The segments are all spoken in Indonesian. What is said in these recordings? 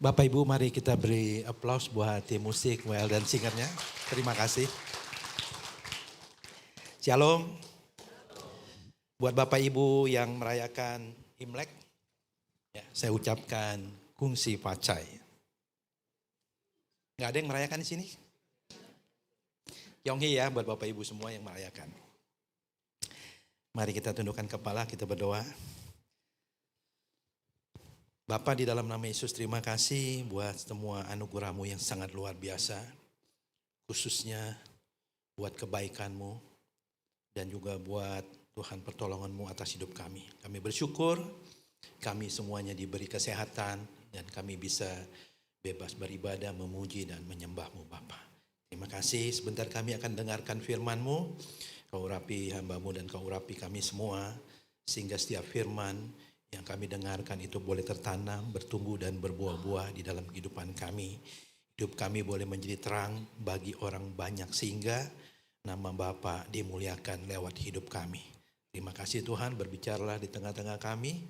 Bapak Ibu, mari kita beri aplaus buat tim musik, WL dan singernya. Terima kasih. Shalom. Buat Bapak Ibu yang merayakan Imlek, ya, saya ucapkan kungsi pacai. Nggak ada yang merayakan di sini? Yonghi ya buat Bapak Ibu semua yang merayakan. Mari kita tundukkan kepala, kita berdoa. Bapa, di dalam nama Yesus, terima kasih buat semua anugerah-Mu yang sangat luar biasa. Khususnya buat kebaikan-Mu dan juga buat Tuhan pertolongan-Mu atas hidup kami. Kami bersyukur, kami semuanya diberi kesehatan dan kami bisa bebas beribadah, memuji dan menyembah-Mu Bapa. Terima kasih, sebentar kami akan dengarkan firman-Mu. Kau urapi hamba-Mu dan Kau urapi kami semua, sehingga setiap firman yang kami dengarkan itu boleh tertanam, bertumbuh dan berbuah-buah di dalam kehidupan kami. Hidup kami boleh menjadi terang bagi orang banyak sehingga nama Bapa dimuliakan lewat hidup kami. Terima kasih Tuhan, berbicaralah di tengah-tengah kami.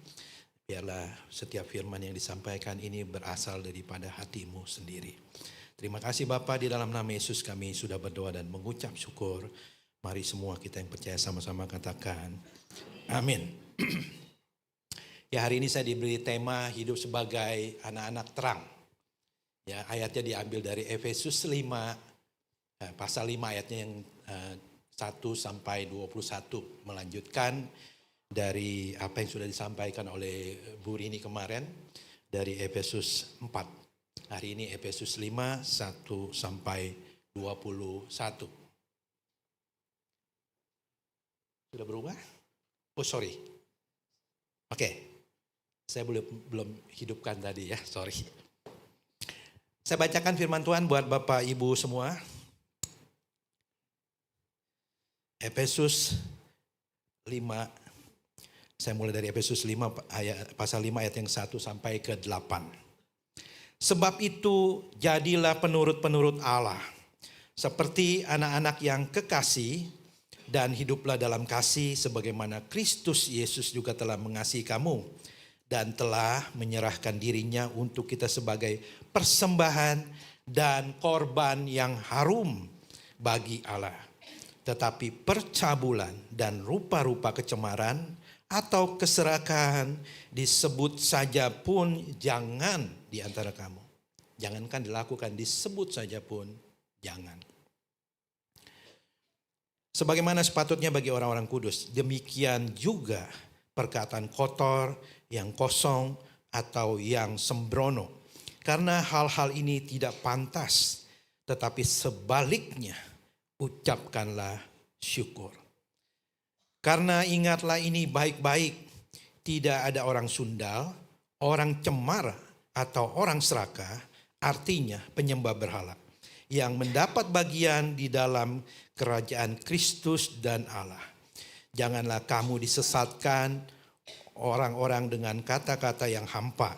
Biarlah setiap firman yang disampaikan ini berasal daripada hati-Mu sendiri. Terima kasih Bapa, di dalam nama Yesus kami sudah berdoa dan mengucap syukur. Mari semua kita yang percaya sama-sama katakan amin. Ya, hari ini saya diberi tema hidup sebagai anak-anak terang. Ya, ayatnya diambil dari Efesus 5, pasal 5 ayatnya yang 1 sampai 21. Melanjutkan dari apa yang sudah disampaikan oleh Bu Rini kemarin dari Efesus 4. Hari ini Efesus 5, 1 sampai 21. Sudah berubah? Oh sorry. Oke. Saya belum hidupkan tadi ya, sorry. Saya bacakan firman Tuhan buat Bapak Ibu semua. Efesus 5, saya mulai dari Efesus 5 pasal 5 ayat yang 1 sampai ke 8. Sebab itu jadilah penurut-penurut Allah, seperti anak-anak yang kekasih, dan hiduplah dalam kasih sebagaimana Kristus Yesus juga telah mengasihi kamu dan telah menyerahkan dirinya untuk kita sebagai persembahan dan korban yang harum bagi Allah. Tetapi percabulan dan rupa-rupa kecemaran atau keserakahan disebut saja pun jangan di antara kamu. Jangankan dilakukan, disebut saja pun jangan. Sebagaimana sepatutnya bagi orang-orang kudus, demikian juga perkataan kotor, yang kosong, atau yang sembrono. Karena hal-hal ini tidak pantas, tetapi sebaliknya ucapkanlah syukur. Karena ingatlah ini baik-baik, tidak ada orang sundal, orang cemara, atau orang serakah, artinya penyembah berhala, yang mendapat bagian di dalam kerajaan Kristus dan Allah. Janganlah kamu disesatkan orang-orang dengan kata-kata yang hampa.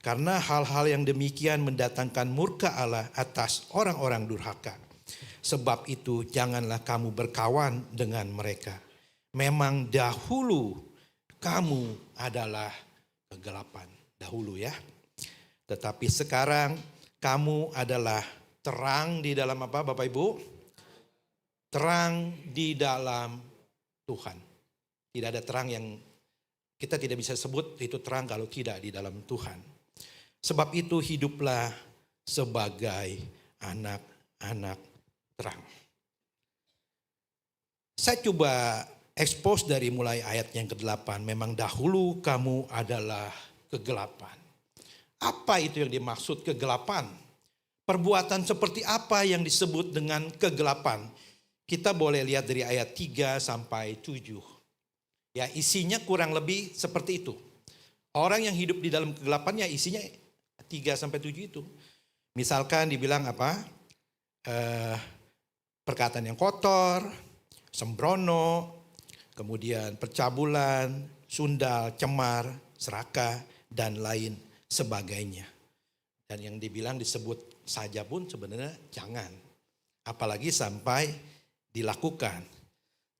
Karena hal-hal yang demikian mendatangkan murka Allah atas orang-orang durhaka. Sebab itu janganlah kamu berkawan dengan mereka. Memang dahulu kamu adalah kegelapan. Dahulu ya. Tetapi sekarang kamu adalah terang di dalam apa Bapak Ibu? Terang di dalam Tuhan. Tidak ada terang yang kita tidak bisa sebut itu terang kalau tidak di dalam Tuhan. Sebab itu hiduplah sebagai anak-anak terang. Saya coba expose dari mulai ayat yang ke-8. Memang dahulu kamu adalah kegelapan. Apa itu yang dimaksud kegelapan? Perbuatan seperti apa yang disebut dengan kegelapan? Kita boleh lihat dari ayat 3 sampai 7. Ya, isinya kurang lebih seperti itu. Orang yang hidup di dalam kegelapan ya isinya 3 sampai 7 itu. Misalkan dibilang apa? Perkataan yang kotor, sembrono, kemudian percabulan, sundal, cemar, serakah, dan lain sebagainya. Dan yang dibilang disebut saja pun sebenarnya jangan. Apalagi sampai dilakukan.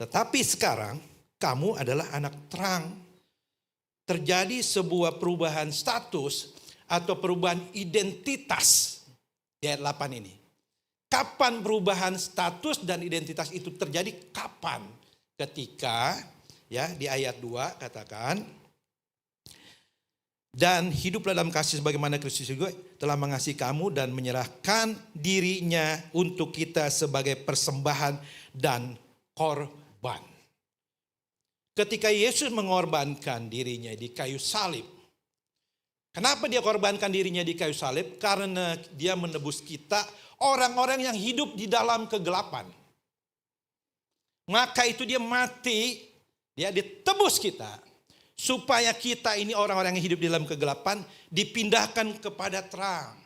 Tetapi sekarang kamu adalah anak terang. Terjadi sebuah perubahan status atau perubahan identitas di ayat 8 ini. Kapan perubahan status dan identitas itu terjadi? Kapan? Ketika ya di ayat 2 katakan, dan hiduplah dalam kasih sebagaimana Kristus juga telah mengasihi kamu dan menyerahkan dirinya untuk kita sebagai persembahan dan korban. Ketika Yesus mengorbankan dirinya di kayu salib. Kenapa dia korbankan dirinya di kayu salib? Karena dia menebus kita, orang-orang yang hidup di dalam kegelapan. Maka itu dia mati, dia ditebus kita. Supaya kita ini orang-orang yang hidup di dalam kegelapan dipindahkan kepada terang.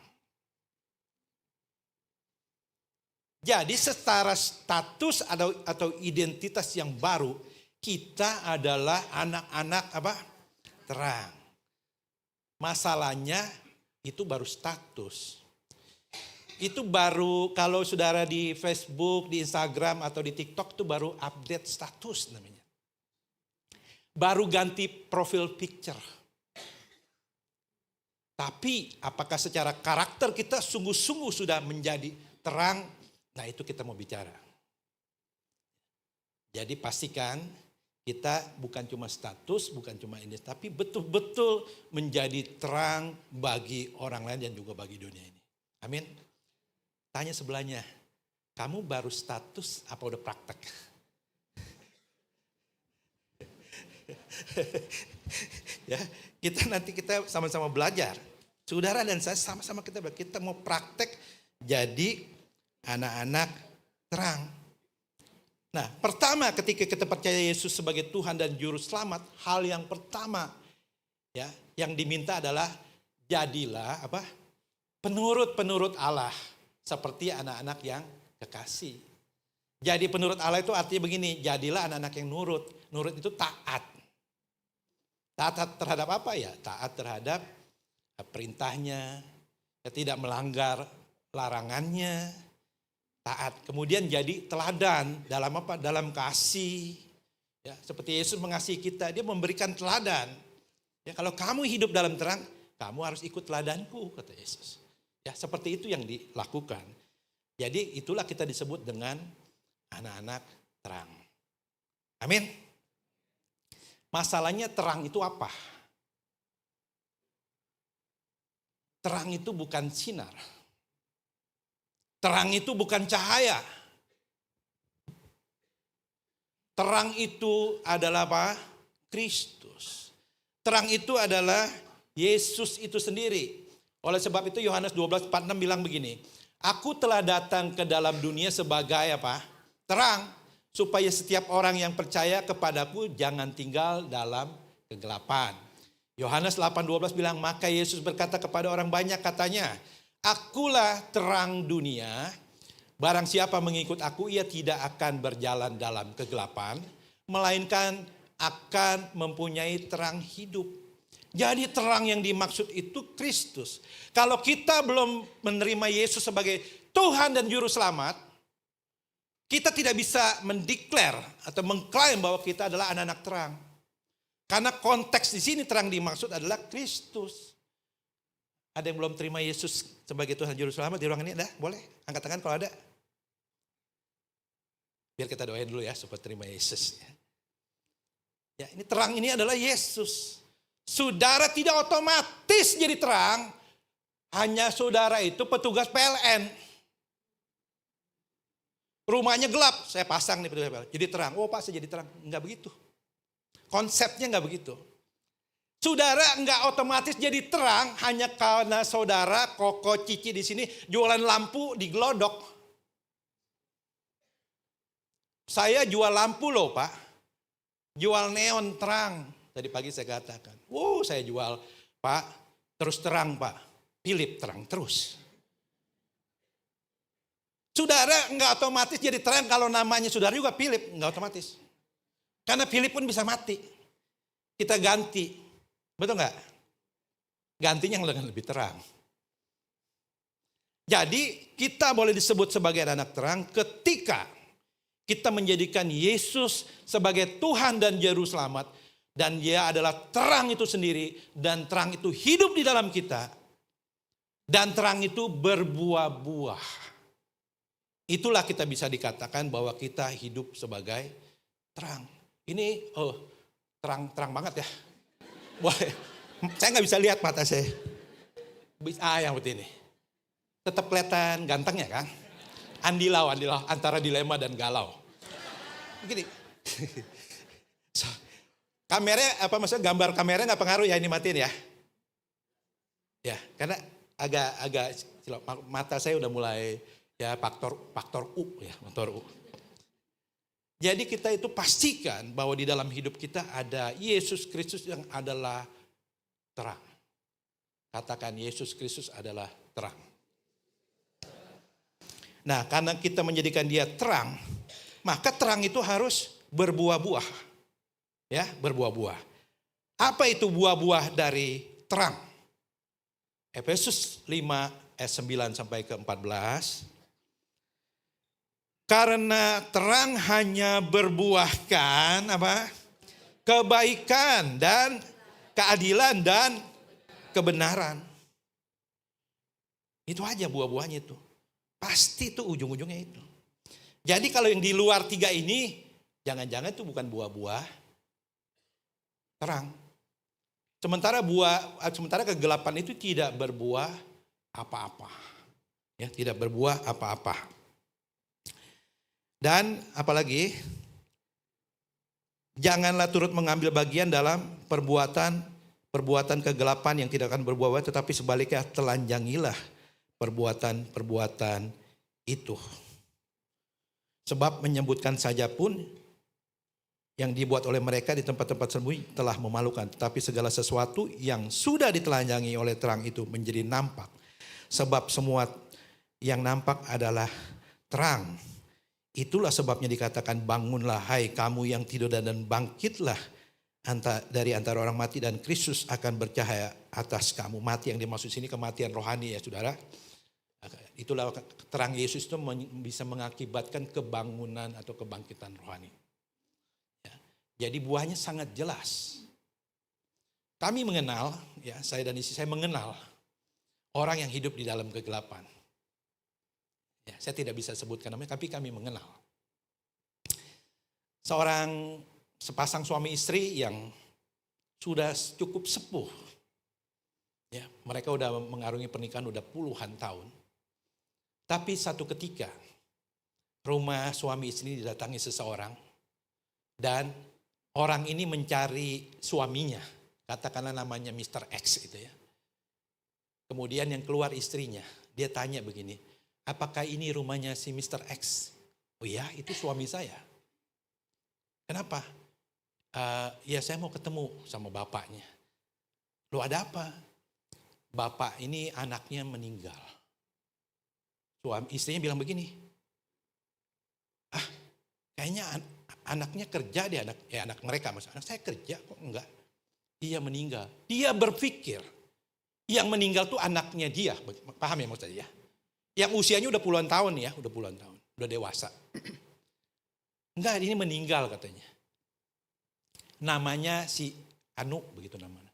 Jadi secara status atau identitas yang baru, kita adalah anak-anak apa? Terang. Masalahnya itu baru status. Itu baru kalau saudara di Facebook, di Instagram atau di TikTok itu baru update status namanya. Baru ganti profil picture. Tapi apakah secara karakter kita sungguh-sungguh sudah menjadi terang? Nah itu kita mau bicara. Jadi pastikan kita bukan cuma status, bukan cuma ini, tapi betul-betul menjadi terang bagi orang lain dan juga bagi dunia ini. Amin. Tanya sebelahnya, kamu baru status apa udah praktek? Ya, kita sama-sama belajar. Saudara dan saya sama-sama kita mau praktek jadi anak-anak terang. Nah, pertama ketika kita percaya Yesus sebagai Tuhan dan Juru Selamat, hal yang pertama ya yang diminta adalah jadilah apa? Penurut-penurut Allah seperti anak-anak yang kekasih. Jadi penurut Allah itu artinya begini, jadilah anak-anak yang nurut. Nurut itu taat. Taat terhadap apa ya? Taat terhadap perintahnya, tidak melanggar larangannya, taat. Kemudian jadi teladan dalam apa? Dalam kasih. Ya, seperti Yesus mengasihi kita, dia memberikan teladan. Ya, kalau kamu hidup dalam terang, kamu harus ikut teladanku, kata Yesus. Ya, seperti itu yang dilakukan. Jadi itulah kita disebut dengan anak-anak terang. Amin. Masalahnya terang itu apa? Terang itu bukan sinar. Terang itu bukan cahaya. Terang itu adalah apa? Kristus. Terang itu adalah Yesus itu sendiri. Oleh sebab itu Yohanes 12:46 bilang begini. Aku telah datang ke dalam dunia sebagai apa? Terang. Supaya setiap orang yang percaya kepadaku jangan tinggal dalam kegelapan. Yohanes 8:12 bilang, maka Yesus berkata kepada orang banyak katanya, akulah terang dunia, barang siapa mengikut aku ia tidak akan berjalan dalam kegelapan, melainkan akan mempunyai terang hidup. Jadi terang yang dimaksud itu Kristus. Kalau kita belum menerima Yesus sebagai Tuhan dan Juru Selamat, kita tidak bisa mendeklar atau mengklaim bahwa kita adalah anak-anak terang. Karena konteks di sini terang dimaksud adalah Kristus. Ada yang belum terima Yesus sebagai Tuhan Juru Selamat di ruangan ini? Ada? Boleh? Angkat tangan kalau ada. Biar kita doain dulu ya supaya terima Yesus. Ya, ini terang ini adalah Yesus. Saudara tidak otomatis jadi terang. Hanya saudara itu petugas PLN. Rumahnya gelap, saya pasang nih petugas PLN. Jadi terang, oh Pak saya jadi terang. Enggak begitu. Konsepnya enggak begitu. Saudara enggak otomatis jadi terang hanya karena saudara Koko Cici di sini jualan lampu di Glodok. Saya jual lampu loh Pak. Jual neon terang. Tadi pagi saya katakan, saya jual Pak, terus terang Pak. Philip terang terus. Saudara enggak otomatis jadi terang kalau namanya saudara juga Philip, enggak otomatis. Karena Philip pun bisa mati. Kita ganti. Betul enggak? Gantinya yang lebih terang. Jadi kita boleh disebut sebagai anak terang ketika kita menjadikan Yesus sebagai Tuhan dan Juru Selamat. Dan dia adalah terang itu sendiri dan terang itu hidup di dalam kita. Dan terang itu berbuah-buah. Itulah kita bisa dikatakan bahwa kita hidup sebagai terang. Ini terang banget ya. Boleh. Saya nggak bisa lihat mata saya. Yang seperti ini. Tetap kelihatan ganteng ya kan? Andilau antara dilema dan galau. Begini. Kameranya maksudnya gambar kameranya nggak pengaruh ya, ini matiin ya. Ya, karena agak mata saya udah mulai ya faktor U ya, faktor U. Jadi kita itu pastikan bahwa di dalam hidup kita ada Yesus Kristus yang adalah terang. Katakan Yesus Kristus adalah terang. Nah, karena kita menjadikan dia terang, maka terang itu harus berbuah-buah. Ya, berbuah-buah. Apa itu buah-buah dari terang? Efesus 5 ayat 9 sampai ke 14. Karena terang hanya berbuahkan apa? Kebaikan dan keadilan dan kebenaran. Itu aja buah-buahnya itu. Pasti itu ujung-ujungnya itu. Jadi kalau yang di luar tiga ini, jangan-jangan itu bukan buah-buah terang. Sementara kegelapan itu tidak berbuah apa-apa. Ya, tidak berbuah apa-apa. Dan apalagi, janganlah turut mengambil bagian dalam perbuatan kegelapan yang tidak akan berbuah, tetapi sebaliknya telanjangilah perbuatan itu. Sebab menyebutkan saja pun yang dibuat oleh mereka di tempat-tempat sembunyi telah memalukan. Tetapi segala sesuatu yang sudah ditelanjangi oleh terang itu menjadi nampak. Sebab semua yang nampak adalah terang. Itulah sebabnya dikatakan bangunlah hai kamu yang tidur dan bangkitlah dari antara orang mati dan Kristus akan bercahaya atas kamu. Mati yang dimaksud sini kematian rohani ya saudara. Itulah terang Yesus itu bisa mengakibatkan kebangunan atau kebangkitan rohani. Ya, jadi buahnya sangat jelas. Kami mengenal, ya saya dan istri saya mengenal orang yang hidup di dalam kegelapan. Ya, saya tidak bisa sebutkan namanya, tapi kami mengenal. Sepasang suami istri yang sudah cukup sepuh. Ya, mereka udah mengarungi pernikahan udah puluhan tahun. Tapi satu ketika rumah suami istri didatangi seseorang dan orang ini mencari suaminya. Katakanlah namanya Mr. X itu ya. Kemudian yang keluar istrinya, dia tanya begini, apakah ini rumahnya si Mr. X? Oh ya, itu suami saya. Kenapa? Ya saya mau ketemu sama bapaknya. Loh ada apa? Bapak ini anaknya meninggal. Istrinya bilang begini, kayaknya anaknya kerja deh, anak mereka. Maksudnya, anak saya kerja kok enggak? Dia meninggal. Dia berpikir yang meninggal tuh anaknya dia. Paham ya maksudnya ya? Yang usianya udah puluhan tahun ya, udah dewasa. Enggak, ini meninggal katanya. Namanya si Anu, begitu namanya.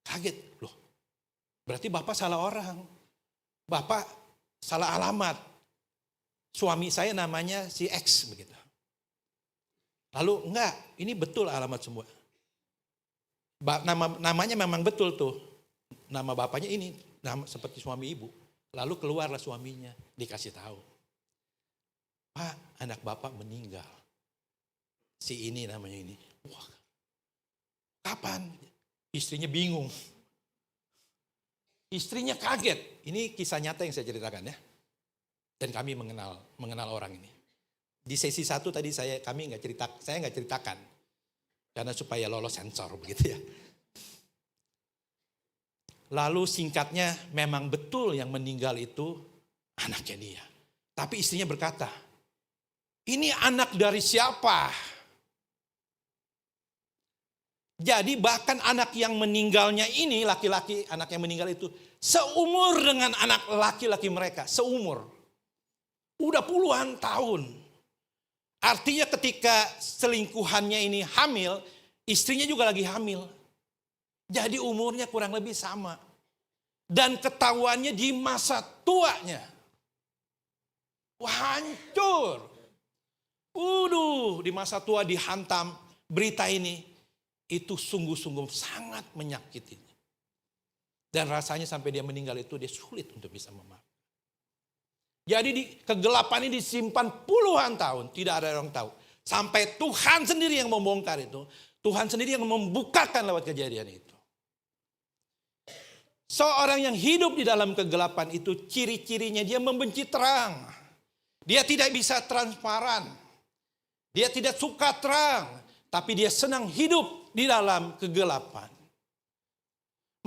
Kaget, loh. Berarti Bapak salah orang. Bapak salah alamat. Suami saya namanya si X, begitu. Lalu enggak, ini betul alamat semua. Namanya memang betul tuh. Nama bapaknya ini, nama seperti suami ibu. Lalu keluarlah suaminya, dikasih tahu. Pak, anak bapak meninggal. Si ini namanya ini. Wah, kapan? Istrinya bingung. Istrinya kaget. Ini kisah nyata yang saya ceritakan ya. Dan kami mengenal orang ini. Di sesi 1 tadi saya nggak ceritakan. Karena supaya lolos sensor begitu ya. Lalu singkatnya memang betul yang meninggal itu anaknya dia. Tapi istrinya berkata, ini anak dari siapa? Jadi bahkan anak yang meninggalnya ini, laki-laki anak yang meninggal itu seumur dengan anak laki-laki mereka, seumur. Udah puluhan tahun. Artinya ketika selingkuhannya ini hamil, istrinya juga lagi hamil. Jadi umurnya kurang lebih sama. dan ketahuannya di masa tuanya. Wah, hancur. Di masa tua dihantam berita ini. Itu sungguh-sungguh sangat menyakiti. Dan rasanya sampai dia meninggal itu dia sulit untuk bisa memaafkan. Jadi di kegelapan ini disimpan puluhan tahun. Tidak ada orang tahu. Sampai Tuhan sendiri yang membongkar itu. Tuhan sendiri yang membukakan lewat kejadian itu. Seorang yang hidup di dalam kegelapan itu ciri-cirinya dia membenci terang. Dia tidak bisa transparan. Dia tidak suka terang. Tapi dia senang hidup di dalam kegelapan.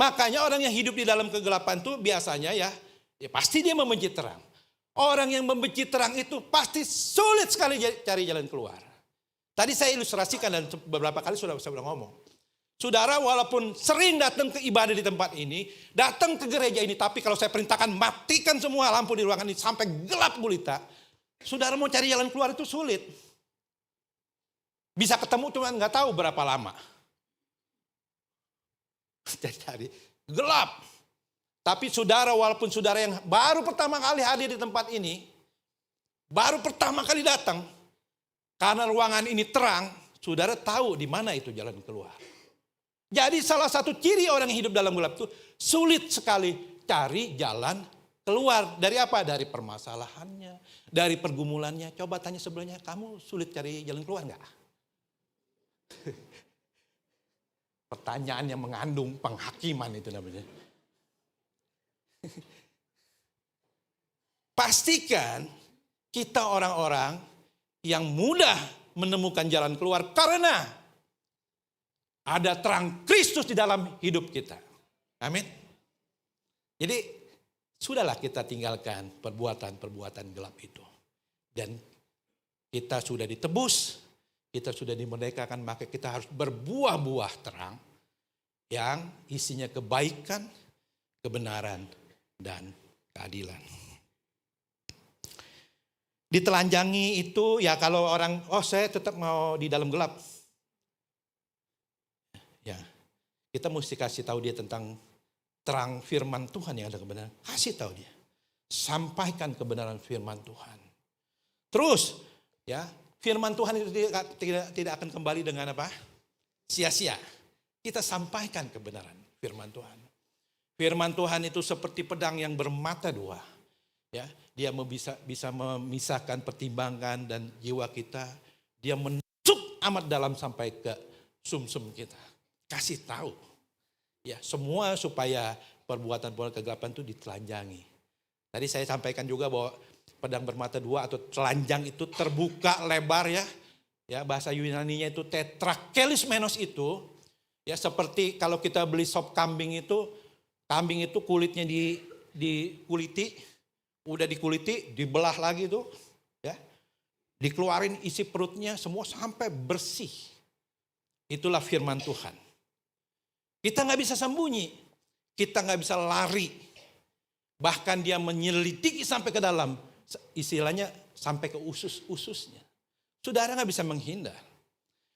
Makanya orang yang hidup di dalam kegelapan itu biasanya ya pasti dia membenci terang. Orang yang membenci terang itu pasti sulit sekali cari jalan keluar. Tadi saya ilustrasikan dan beberapa kali sudah ngomong. Saudara walaupun sering datang ke ibadah di tempat ini, datang ke gereja ini, tapi kalau saya perintahkan matikan semua lampu di ruangan ini sampai gelap gulita, saudara mau cari jalan keluar itu sulit. Bisa ketemu cuma nggak tahu berapa lama. Jadi gelap. Tapi saudara walaupun saudara yang baru pertama kali hadir di tempat ini, baru pertama kali datang, karena ruangan ini terang, saudara tahu di mana itu jalan keluar. Jadi salah satu ciri orang yang hidup dalam gelap itu sulit sekali cari jalan keluar. Dari apa? Dari permasalahannya, dari pergumulannya. Coba tanya sebelumnya, kamu sulit cari jalan keluar nggak? Pertanyaan yang mengandung penghakiman itu namanya. Pastikan kita orang-orang yang mudah menemukan jalan keluar karena ada terang Kristus di dalam hidup kita. Amin. Jadi sudahlah kita tinggalkan perbuatan-perbuatan gelap itu. Dan kita sudah ditebus, kita sudah dimerdekakan, maka kita harus berbuah-buah terang yang isinya kebaikan, kebenaran, dan keadilan. Ditelanjangi itu ya kalau orang, saya tetap mau di dalam gelap. Ya, kita mesti kasih tahu dia tentang terang firman Tuhan yang ada kebenaran. Kasih tahu dia. Sampaikan kebenaran firman Tuhan. Terus ya, firman Tuhan itu tidak akan kembali dengan apa? Sia-sia. Kita sampaikan kebenaran firman Tuhan. Firman Tuhan itu seperti pedang yang bermata dua. Ya, dia bisa memisahkan pertimbangan dan jiwa kita. Dia menusuk amat dalam sampai ke sumsum kita. Kasih tahu. Ya, semua supaya perbuatan-perbuatan kegelapan itu ditelanjangi. Tadi saya sampaikan juga bahwa pedang bermata dua atau telanjang itu terbuka lebar ya. Ya, bahasa Yunaninya itu tetrakelismenos itu. Ya, seperti kalau kita beli sop kambing itu kulitnya dikuliti, udah dikuliti, dibelah lagi tuh, ya, dikeluarin isi perutnya semua sampai bersih. Itulah firman Tuhan. Kita nggak bisa sembunyi, kita nggak bisa lari, bahkan dia menyelidiki sampai ke dalam, istilahnya sampai ke usus-ususnya. Saudara nggak bisa menghindar.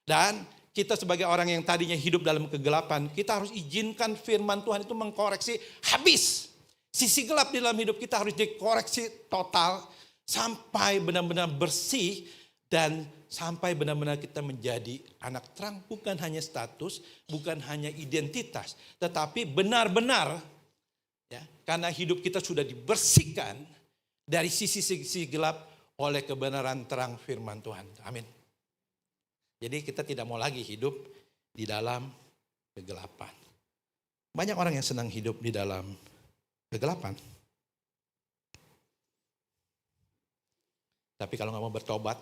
Dan kita sebagai orang yang tadinya hidup dalam kegelapan, kita harus izinkan firman Tuhan itu mengkoreksi habis. Sisi gelap di dalam hidup kita harus dikoreksi total sampai benar-benar bersih dan sampai benar-benar kita menjadi anak terang. Bukan hanya status, bukan hanya identitas, tetapi benar-benar ya, karena hidup kita sudah dibersihkan dari sisi-sisi gelap oleh kebenaran terang firman Tuhan. Amin. Jadi kita tidak mau lagi hidup di dalam kegelapan. Banyak orang yang senang hidup di dalam kegelapan. Tapi kalau nggak mau bertobat,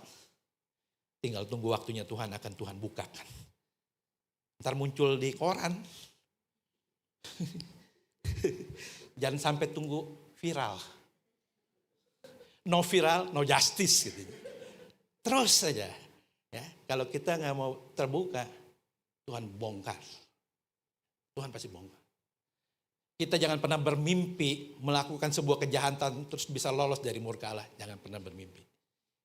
tinggal tunggu waktunya Tuhan akan Tuhan bukakan. Ntar muncul di koran. Jangan sampai tunggu viral. No viral, no justice gitu. Terus saja. Ya, kalau kita nggak mau terbuka, Tuhan bongkar. Tuhan pasti bongkar. Kita jangan pernah bermimpi melakukan sebuah kejahatan terus bisa lolos dari murka Allah. Jangan pernah bermimpi.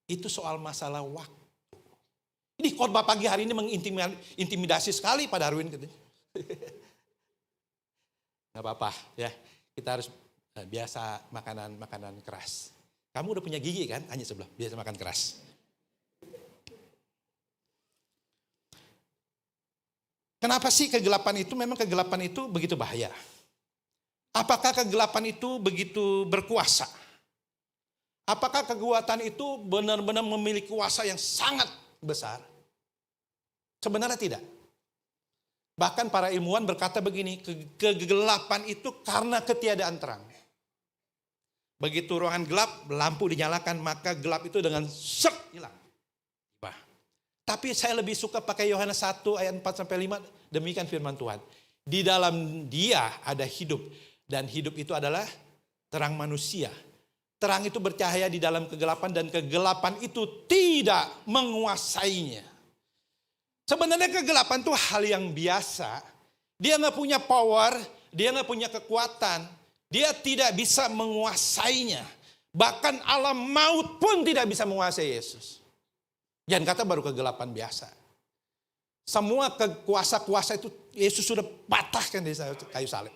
Itu soal masalah waktu. Ini khotbah pagi hari ini mengintimidasi sekali Pak Darwin. Nggak apa-apa ya. kita harus biasa makanan keras. Kamu udah punya gigi kan? Hanya sebelah, biasa makan keras. Kenapa sih kegelapan itu, memang kegelapan itu begitu bahaya? Apakah kegelapan itu begitu berkuasa? Apakah kekuatan itu benar-benar memiliki kuasa yang sangat besar? Sebenarnya tidak. Bahkan para ilmuwan berkata begini, kegelapan itu karena ketiadaan terang. Begitu ruangan gelap, lampu dinyalakan, maka gelap itu dengan hilang. Tapi saya lebih suka pakai Yohanes 1 ayat 4-5, demikian firman Tuhan. Di dalam dia ada hidup, dan hidup itu adalah terang manusia. Terang itu bercahaya di dalam kegelapan, dan kegelapan itu tidak menguasainya. Sebenarnya kegelapan itu hal yang biasa. Dia nggak punya power, dia nggak punya kekuatan. Dia tidak bisa menguasainya. Bahkan alam maut pun tidak bisa menguasai Yesus. Jangan kata baru kegelapan biasa. Semua kuasa-kuasa itu Yesus sudah patahkan di kayu salib.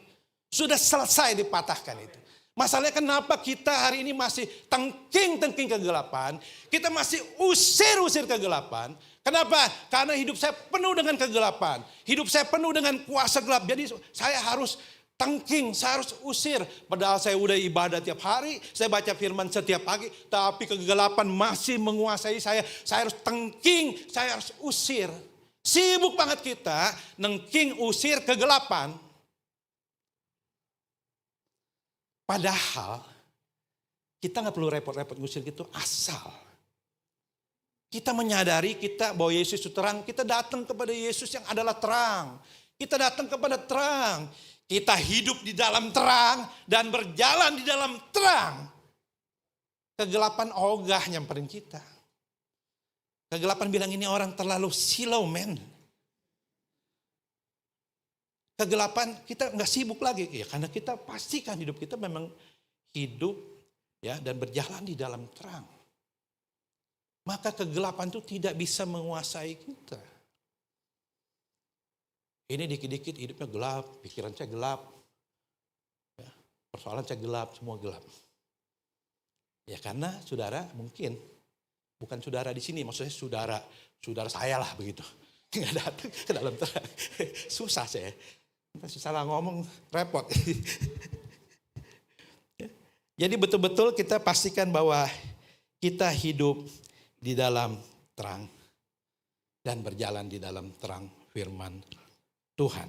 Sudah selesai dipatahkan itu. Masalahnya kenapa kita hari ini masih tengking-tengking kegelapan. Kita masih usir-usir kegelapan. Kenapa? Karena hidup saya penuh dengan kegelapan. Hidup saya penuh dengan kuasa gelap. Jadi saya harus tengking, saya harus usir. Padahal saya udah ibadah tiap hari, saya baca firman setiap pagi, tapi kegelapan masih menguasai saya. Saya harus tengking, saya harus usir. Sibuk banget kita nengking usir kegelapan. Padahal kita nggak perlu repot-repot ngusir gitu, asal kita menyadari kita bahwa Yesus itu terang, kita datang kepada Yesus yang adalah terang. Kita datang kepada terang. Kita hidup di dalam terang dan berjalan di dalam terang. Kegelapan ogah nyamperin kita. Kegelapan bilang ini orang terlalu silau men. Kegelapan kita nggak sibuk lagi ya, karena kita pastikan hidup kita memang hidup ya dan berjalan di dalam terang. Maka kegelapan itu tidak bisa menguasai kita. Ini dikit-dikit hidupnya gelap, pikiran saya gelap. Ya, persoalan saya gelap, semua gelap. Ya karena saudara mungkin, bukan saudara di sini, maksudnya saudara saya lah begitu. Nggak datang ke dalam terang. Susah saya. Salah ngomong, repot. Jadi betul-betul kita pastikan bahwa kita hidup di dalam terang. Dan berjalan di dalam terang firman Tuhan.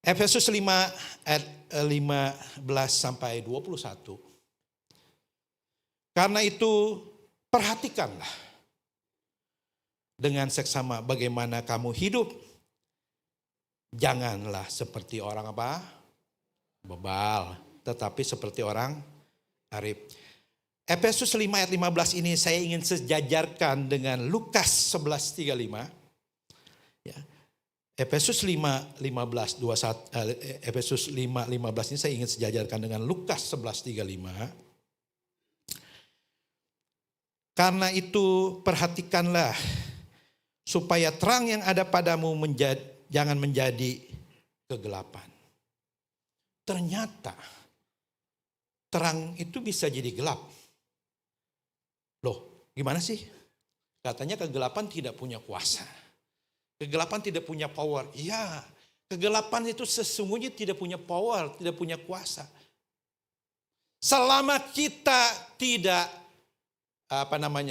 Efesus 5 ayat 15 sampai 21. Karena itu perhatikanlah dengan seksama bagaimana kamu hidup. Janganlah seperti orang apa? Bebal, tetapi seperti orang arif. Efesus 5 ayat 15 ini saya ingin sejajarkan dengan Lukas 11:35. Ya. Efesus 5:15 Efesus 5:15 ini saya ingin sejajarkan dengan Lukas 11:35. Karena itu perhatikanlah supaya terang yang ada padamu jangan menjadi kegelapan. Ternyata terang itu bisa jadi gelap. Loh, gimana sih? Katanya kegelapan tidak punya kuasa. Kegelapan tidak punya power. Iya, kegelapan itu sesungguhnya tidak punya power, tidak punya kuasa. Selama kita tidak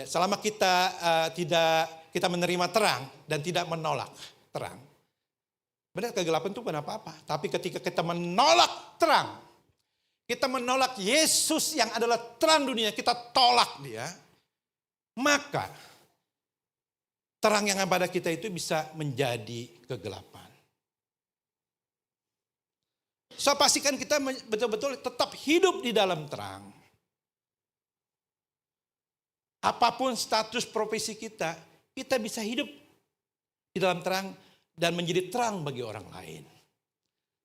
selama kita menerima terang dan tidak menolak terang. Benar kegelapan itu bukan apa-apa. Tapi ketika kita menolak terang, kita menolak Yesus yang adalah terang dunia, kita tolak dia, maka terang yang ada pada kita itu bisa menjadi kegelapan. So pastikan kita betul-betul tetap hidup di dalam terang. Apapun status profesi kita bisa hidup di dalam terang dan menjadi terang bagi orang lain.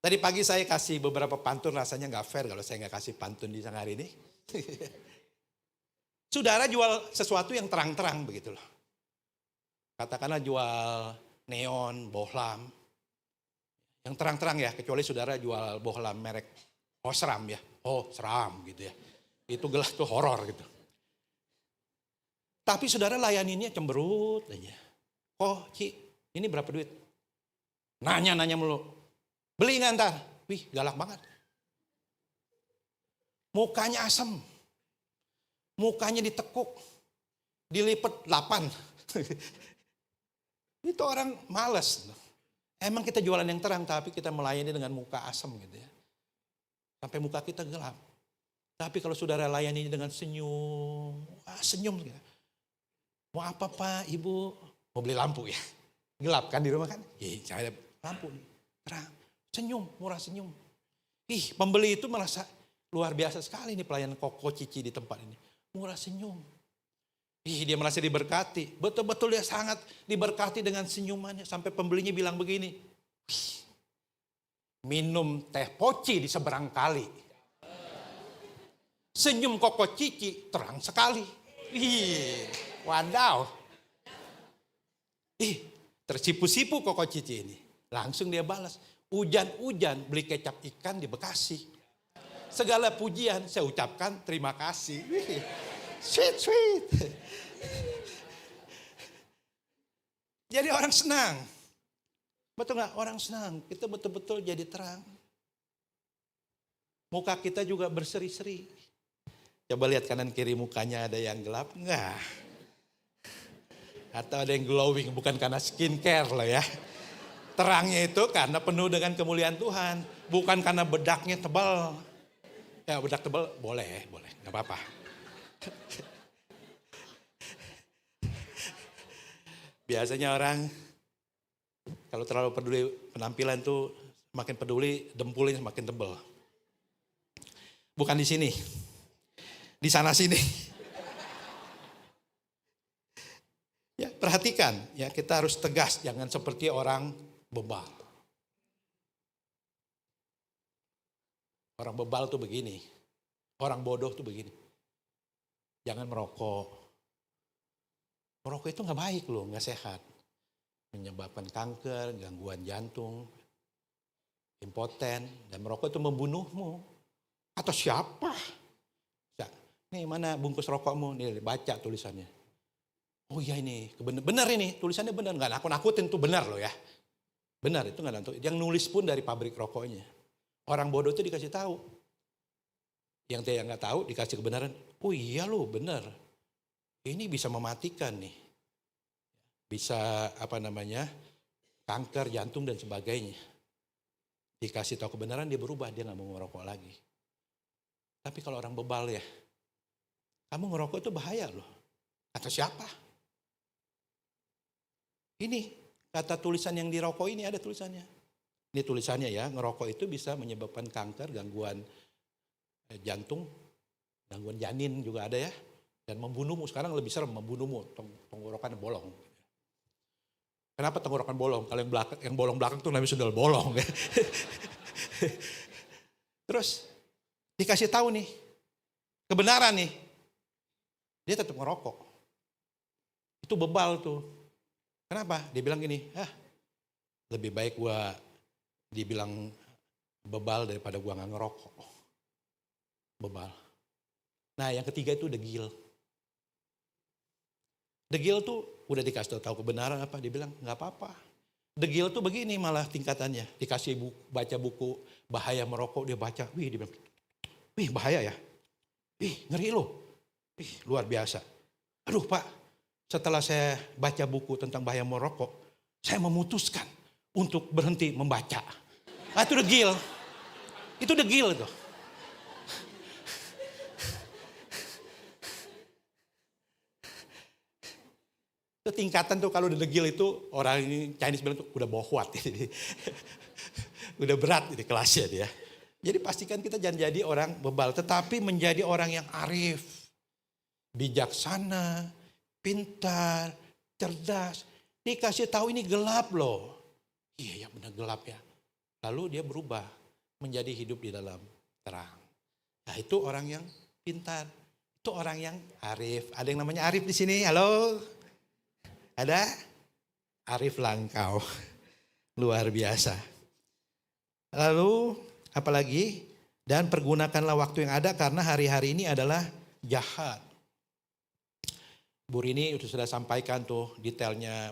Tadi pagi saya kasih beberapa pantun, rasanya gak fair kalau saya gak kasih pantun di siang hari ini. Saudara jual sesuatu yang terang-terang begitu loh. Katakanlah jual neon, bohlam. Yang terang-terang ya, kecuali saudara jual bohlam merek seram ya. Oh seram gitu ya. Itu gelap tuh horor gitu. Tapi saudara layaninnya cemberut aja. Oh Ci, ini berapa duit? Nanya mulu. Beli nggak ntar? Wih galak banget. Mukanya asem. Mukanya ditekuk. Dilipet 8. Itu orang males. Emang kita jualan yang terang tapi kita melayani dengan muka asem gitu ya. Sampai muka kita gelap. Tapi kalau saudara layani dengan senyum. Senyum gitu. Mau apa Pak, Ibu? Mau beli lampu ya? Gelap kan di rumah kan? Iya, saya lampu nih. Terang. Senyum, murah senyum. Ih, pembeli itu merasa luar biasa sekali nih pelayanan Koko Cici di tempat ini. Murah senyum. Ih, dia merasa diberkati. Betul-betul dia sangat diberkati dengan senyumannya. Sampai pembelinya bilang begini. Wih, minum teh poci di seberang kali. Senyum Koko Cici terang sekali. Ih, wadaw. Ih, tersipu-sipu Koko Cici ini. Langsung dia balas. Hujan-hujan beli kecap ikan di Bekasi. Segala pujian saya ucapkan terima kasih. Wih, sweet. Jadi orang senang. Betul gak? Orang senang. Kita betul-betul jadi terang. Muka kita juga berseri-seri. Coba lihat kanan kiri mukanya ada yang gelap enggak? Atau ada yang glowing, bukan karena skincare loh ya. Terangnya itu karena penuh dengan kemuliaan Tuhan. Bukan karena bedaknya tebal. Ya bedak tebal boleh, gak apa-apa. Biasanya orang kalau terlalu peduli penampilan tuh semakin peduli dempulnya semakin tebal. Bukan di sini. Di sana sini. Ya, perhatikan ya, kita harus tegas, jangan seperti orang bebal. Orang bebal tuh begini. Orang bodoh tuh begini. Jangan merokok. Merokok itu gak baik loh, gak sehat. Menyebabkan kanker, gangguan jantung, impoten, dan merokok itu membunuhmu. Atau siapa? Ya, nih mana bungkus rokokmu, nih baca tulisannya. Oh iya ini, benar ini, tulisannya benar, gak nakut-nakutin tuh benar loh ya. Benar, itu gak nakut. Yang nulis pun dari pabrik rokoknya. Orang bodoh itu dikasih tahu. Yang dia gak tahu dikasih kebenaran. Oh iya loh benar. Ini bisa mematikan nih. Bisa kanker, jantung dan sebagainya. Dikasih tahu kebenaran dia berubah, dia gak mau ngerokok lagi. Tapi kalau orang bebal ya, kamu ngerokok itu bahaya loh. Kata siapa? Ini kata tulisan yang dirokok ini ada tulisannya. Ini tulisannya ya, ngerokok itu bisa menyebabkan kanker, gangguan jantung, gangguan janin juga ada ya. Dan membunuhmu, sekarang lebih serem, membunuhmu, tenggorokan bolong. Kenapa tenggorokan bolong? Kalau yang bolong belakang tuh namanya sundal bolong. Terus dikasih tahu nih, kebenaran nih, dia tetap ngerokok. Itu bebal tuh. Kenapa? Dia bilang gini, lebih baik gua dibilang bebal daripada gua gak ngerokok. Bebal. Nah yang ketiga itu degil. Degil tuh udah dikasih tahu kebenaran apa, dia bilang nggak apa-apa. Degil tuh begini malah tingkatannya, dikasih baca buku bahaya merokok, dia baca, dia bilang, bahaya ya, ngeri loh, luar biasa. Aduh Pak, setelah saya baca buku tentang bahaya merokok, saya memutuskan untuk berhenti membaca. Itu degil, itu. Tingkatan tuh kalau udah degil itu orang ini Chinese bilang tuh udah bohwat. Udah berat ini kelasnya dia. Jadi pastikan kita jangan jadi orang bebal, tetapi menjadi orang yang arif, bijaksana, pintar, cerdas. Dikasih tahu ini gelap loh. Iya ya benar gelap ya. Lalu dia berubah menjadi hidup di dalam terang. Nah itu orang yang pintar. Itu orang yang arif. Ada yang namanya Arif di sini? Halo? Ada? Arif Langkau. Luar biasa. Lalu apalagi? Dan pergunakanlah waktu yang ada karena hari-hari ini adalah jahat. Bu Rini sudah sampaikan tuh detailnya,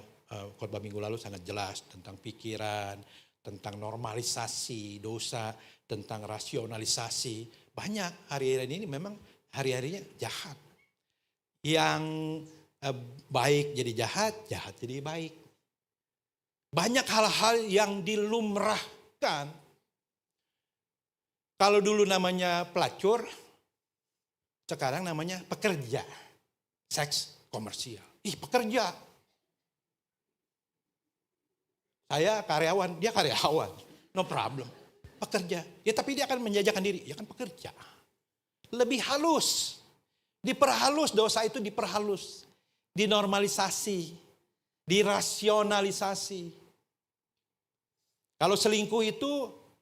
khotbah minggu lalu sangat jelas tentang pikiran, tentang normalisasi dosa, tentang rasionalisasi. Banyak hari-hari ini memang hari-harinya jahat. Yang baik jadi jahat, jahat jadi baik. Banyak hal-hal yang dilumrahkan. Kalau dulu namanya pelacur, sekarang namanya pekerja. Seks komersial. Pekerja. Saya karyawan, dia karyawan. No problem. Pekerja. Ya tapi dia akan menjajakan diri. Ya kan pekerja. Lebih halus. Diperhalus, dosa itu diperhalus. Dinormalisasi. Dirasionalisasi. Kalau selingkuh itu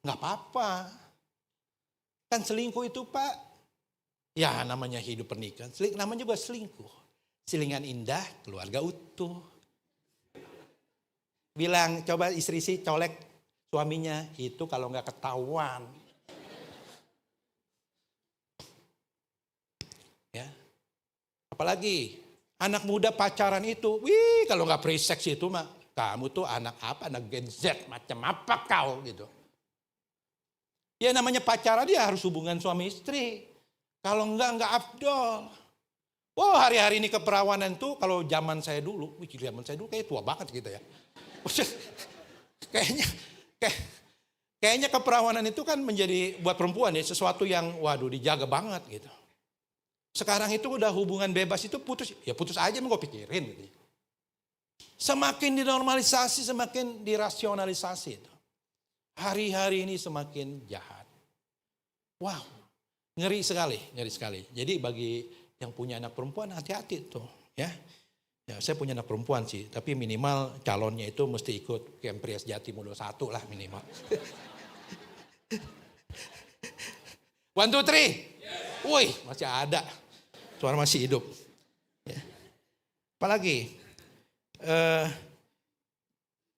nggak apa-apa. Kan selingkuh itu Pak, ya namanya hidup pernikahan, namanya juga selingkuh. Selingan indah, keluarga utuh. Bilang, coba istri colek suaminya, itu kalau nggak ketahuan. Ya, apalagi anak muda pacaran itu, kalau nggak pre-sex itu mah, kamu tuh anak apa, anak Gen Z, macam apa kau gitu. Ya namanya pacaran dia harus hubungan suami istri. Kalau enggak afdol. Hari-hari ini keperawanan tuh kalau zaman saya dulu kayak tua banget gitu ya. Kayaknya keperawanan itu kan menjadi buat perempuan ya sesuatu yang dijaga banget gitu. Sekarang itu udah hubungan bebas itu putus aja mau pikirin gitu. Semakin dinormalisasi, semakin dirasionalisasi itu. Hari-hari ini semakin jahat. Wow, ngeri sekali. Jadi bagi yang punya anak perempuan hati-hati tuh ya. Ya saya punya anak perempuan sih, tapi minimal calonnya itu mesti ikut Kempries Jatim 21 lah minimal. 1, 2, 3. Wih, masih ada. Suara masih hidup. Ya. Apalagi?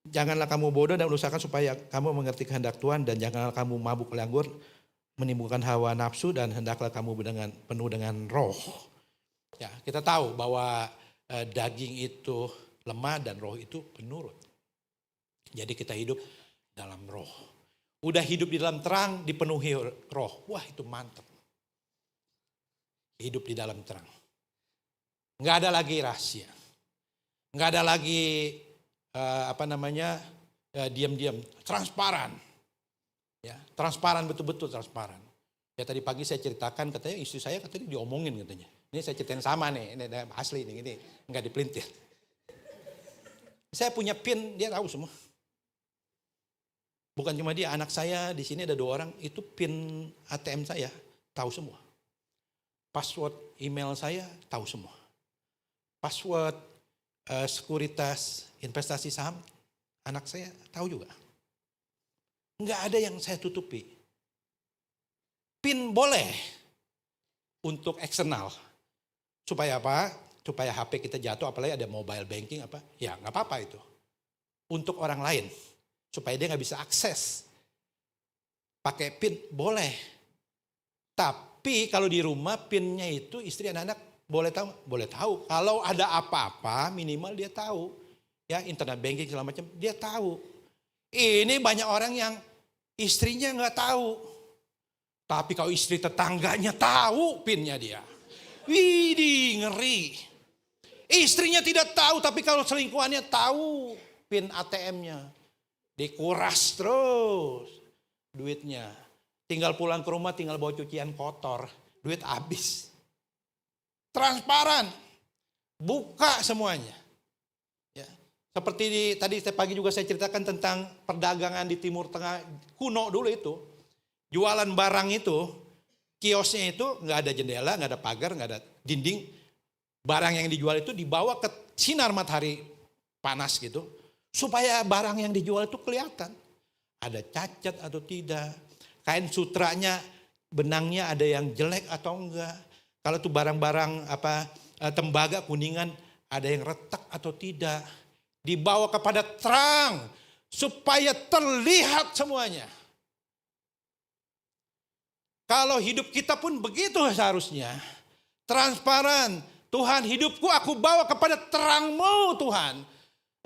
Janganlah kamu bodoh dan usahakan supaya kamu mengerti kehendak Tuhan dan janganlah kamu mabuk oleh anggur menimbulkan hawa nafsu dan hendaklah kamu penuh dengan roh. Ya, kita tahu bahwa daging itu lemah dan roh itu penurut. Jadi kita hidup dalam roh. Udah hidup di dalam terang dipenuhi roh. Wah, itu mantap. Hidup di dalam terang. Enggak ada lagi rahasia. Enggak ada lagi diam-diam, transparan. Ya, transparan betul-betul transparan. Ya tadi pagi saya ceritakan katanya istri saya katanya diomongin katanya. Ini saya ceritain sama nih, ini asli nih, ini enggak dipelintir. Saya punya PIN, dia tahu semua. Bukan cuma dia, anak saya di sini ada 2 orang, itu PIN ATM saya tahu semua. Password email saya tahu semua. Password sekuritas investasi saham, anak saya tahu juga. Enggak ada yang saya tutupi. PIN boleh untuk eksternal. Supaya apa? Supaya HP kita jatuh, apalagi ada mobile banking apa. Ya enggak apa-apa itu. Untuk orang lain. Supaya dia enggak bisa akses. Pakai PIN boleh. Tapi kalau di rumah PIN-nya itu istri anak-anak boleh tahu? Boleh tahu. Kalau ada apa-apa minimal dia tahu. Ya internet banking segala macam dia tahu. Ini banyak orang yang istrinya nggak tahu. Tapi kalau istri tetangganya tahu PIN-nya dia. Widih ngeri. Istrinya tidak tahu tapi kalau selingkuhannya tahu PIN ATM-nya. Dikuras terus duitnya. Tinggal pulang ke rumah tinggal bawa cucian kotor. Duit habis. Transparan, buka semuanya. Ya. Seperti tadi pagi juga saya ceritakan tentang perdagangan di Timur Tengah kuno dulu itu. Jualan barang itu, kiosnya itu nggak ada jendela, nggak ada pagar, nggak ada dinding. Barang yang dijual itu dibawa ke sinar matahari panas gitu. Supaya barang yang dijual itu kelihatan. Ada cacat atau tidak. Kain sutranya, benangnya ada yang jelek atau enggak. Kalau tuh barang-barang tembaga kuningan ada yang retak atau tidak. Dibawa kepada terang supaya terlihat semuanya. Kalau hidup kita pun begitu seharusnya. Transparan. Tuhan, hidupku aku bawa kepada terang-Mu Tuhan.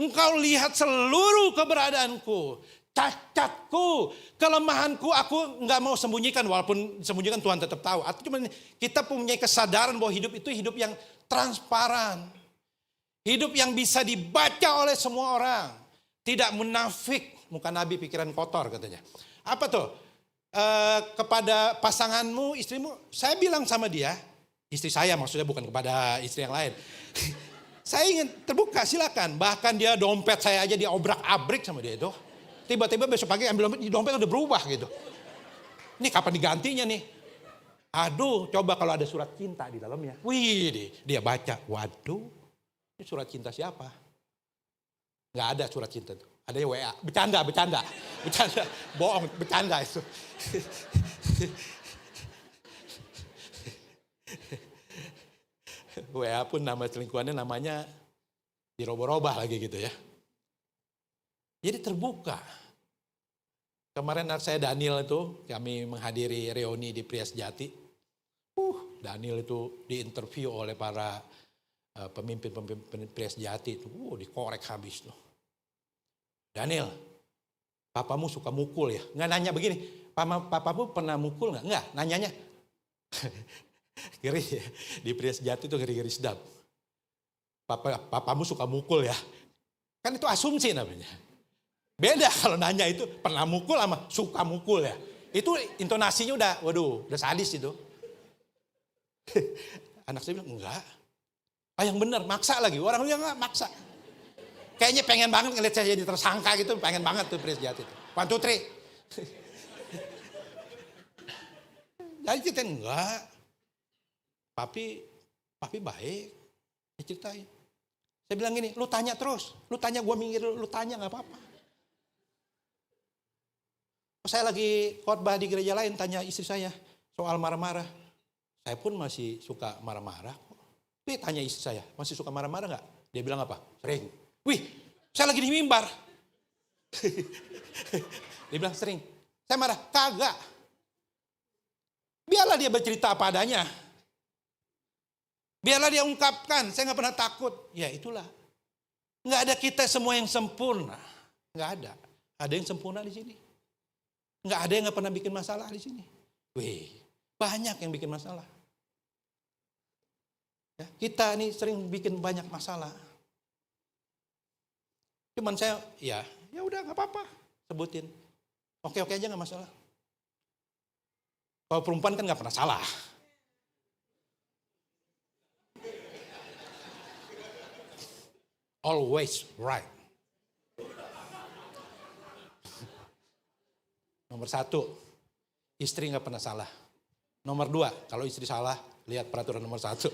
Engkau lihat seluruh keberadaanku, cacatku, kelemahanku, aku nggak mau sembunyikan. Walaupun sembunyikan Tuhan tetap tahu. Atau cuma kita punya kesadaran bahwa hidup itu hidup yang transparan. Hidup yang bisa dibaca oleh semua orang. Tidak munafik. Muka Nabi pikiran kotor katanya. Apa tuh? Kepada pasanganmu, istrimu, saya bilang sama dia, istri saya maksudnya, bukan kepada istri yang lain. Saya ingin terbuka, silakan. Bahkan dia dompet saya aja dia obrak-abrik sama dia itu. Tiba-tiba besok pagi ambil dompet udah berubah gitu. Ini kapan digantinya nih? Aduh, coba kalau ada surat cinta di dalamnya. Wih, dia baca. Waduh, ini surat cinta siapa? Nggak ada surat cinta itu. Ada WA, bercanda, bohong, bercanda itu. WA pun nama selingkuhannya namanya dirobah-robah lagi gitu ya. Jadi terbuka. Kemarin saya Daniel itu, kami menghadiri reuni di Pria Sejati. Daniel itu diinterview oleh para pemimpin Pria Sejati itu. Dikorek habis tuh. Daniel, papamu suka mukul ya? Nggak nanya begini, papamu pernah mukul nggak? Nggak, nanyanya. Ngeri ya, di Pria Sejati itu ngeri-ngeri sedap. Papamu suka mukul ya? Kan itu asumsi namanya. Beda kalau nanya itu pernah mukul sama suka mukul ya. Itu intonasinya udah sadis itu. Anak saya bilang, enggak. Yang benar, maksa lagi. Orang yang enggak maksa. Kayaknya pengen banget ngeliat saya jadi tersangka gitu, pengen banget tuh Pria Sejati itu. 1, 2, 3. Jadi kita enggak. Papi baik. Diceritain. Saya bilang gini, lu tanya terus. Lu tanya, gue minggir, lu tanya gak apa-apa. Saya lagi khotbah di gereja lain, tanya istri saya soal marah-marah. Saya pun masih suka marah-marah. Tapi tanya istri saya, masih suka marah-marah gak? Dia bilang apa? Sering. Wih, saya lagi di mimbar. Dia bilang sering. Saya marah, kagak. Biarlah dia bercerita apa adanya. Biarlah dia ungkapkan, saya gak pernah takut. Ya itulah. Gak ada kita semua yang sempurna. Gak ada. Ada yang sempurna di sini. Gak ada yang gak pernah bikin masalah di sini. Wih, banyak yang bikin masalah. Ya, kita nih sering bikin banyak masalah. Cuman saya, ya udah gak apa-apa, sebutin. Oke-oke aja gak masalah. Kalau perempuan kan gak pernah salah. Always right. Nomor 1, istri gak pernah salah. Nomor 2, kalau istri salah, lihat peraturan nomor 1.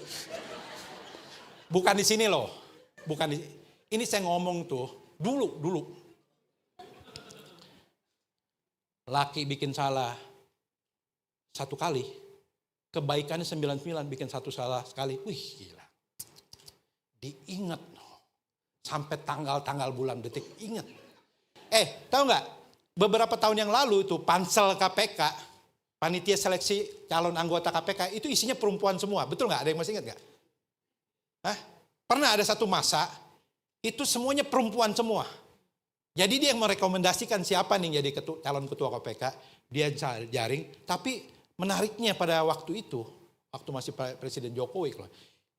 Bukan di sini loh. Bukan di, ini saya ngomong tuh dulu. Laki bikin salah 1 kali, kebaikannya 99, bikin 1 salah sekali. Wih gila. Diingat. Sampai tanggal bulan detik ingat. Tahu nggak? Beberapa tahun yang lalu itu pansel KPK, panitia seleksi calon anggota KPK itu isinya perempuan semua. Betul nggak? Ada yang masih ingat nggak? Pernah ada satu masa itu semuanya perempuan semua. Jadi dia yang merekomendasikan siapa nih jadi calon ketua KPK, dia jaring. Tapi menariknya pada waktu itu, waktu masih Presiden Jokowi,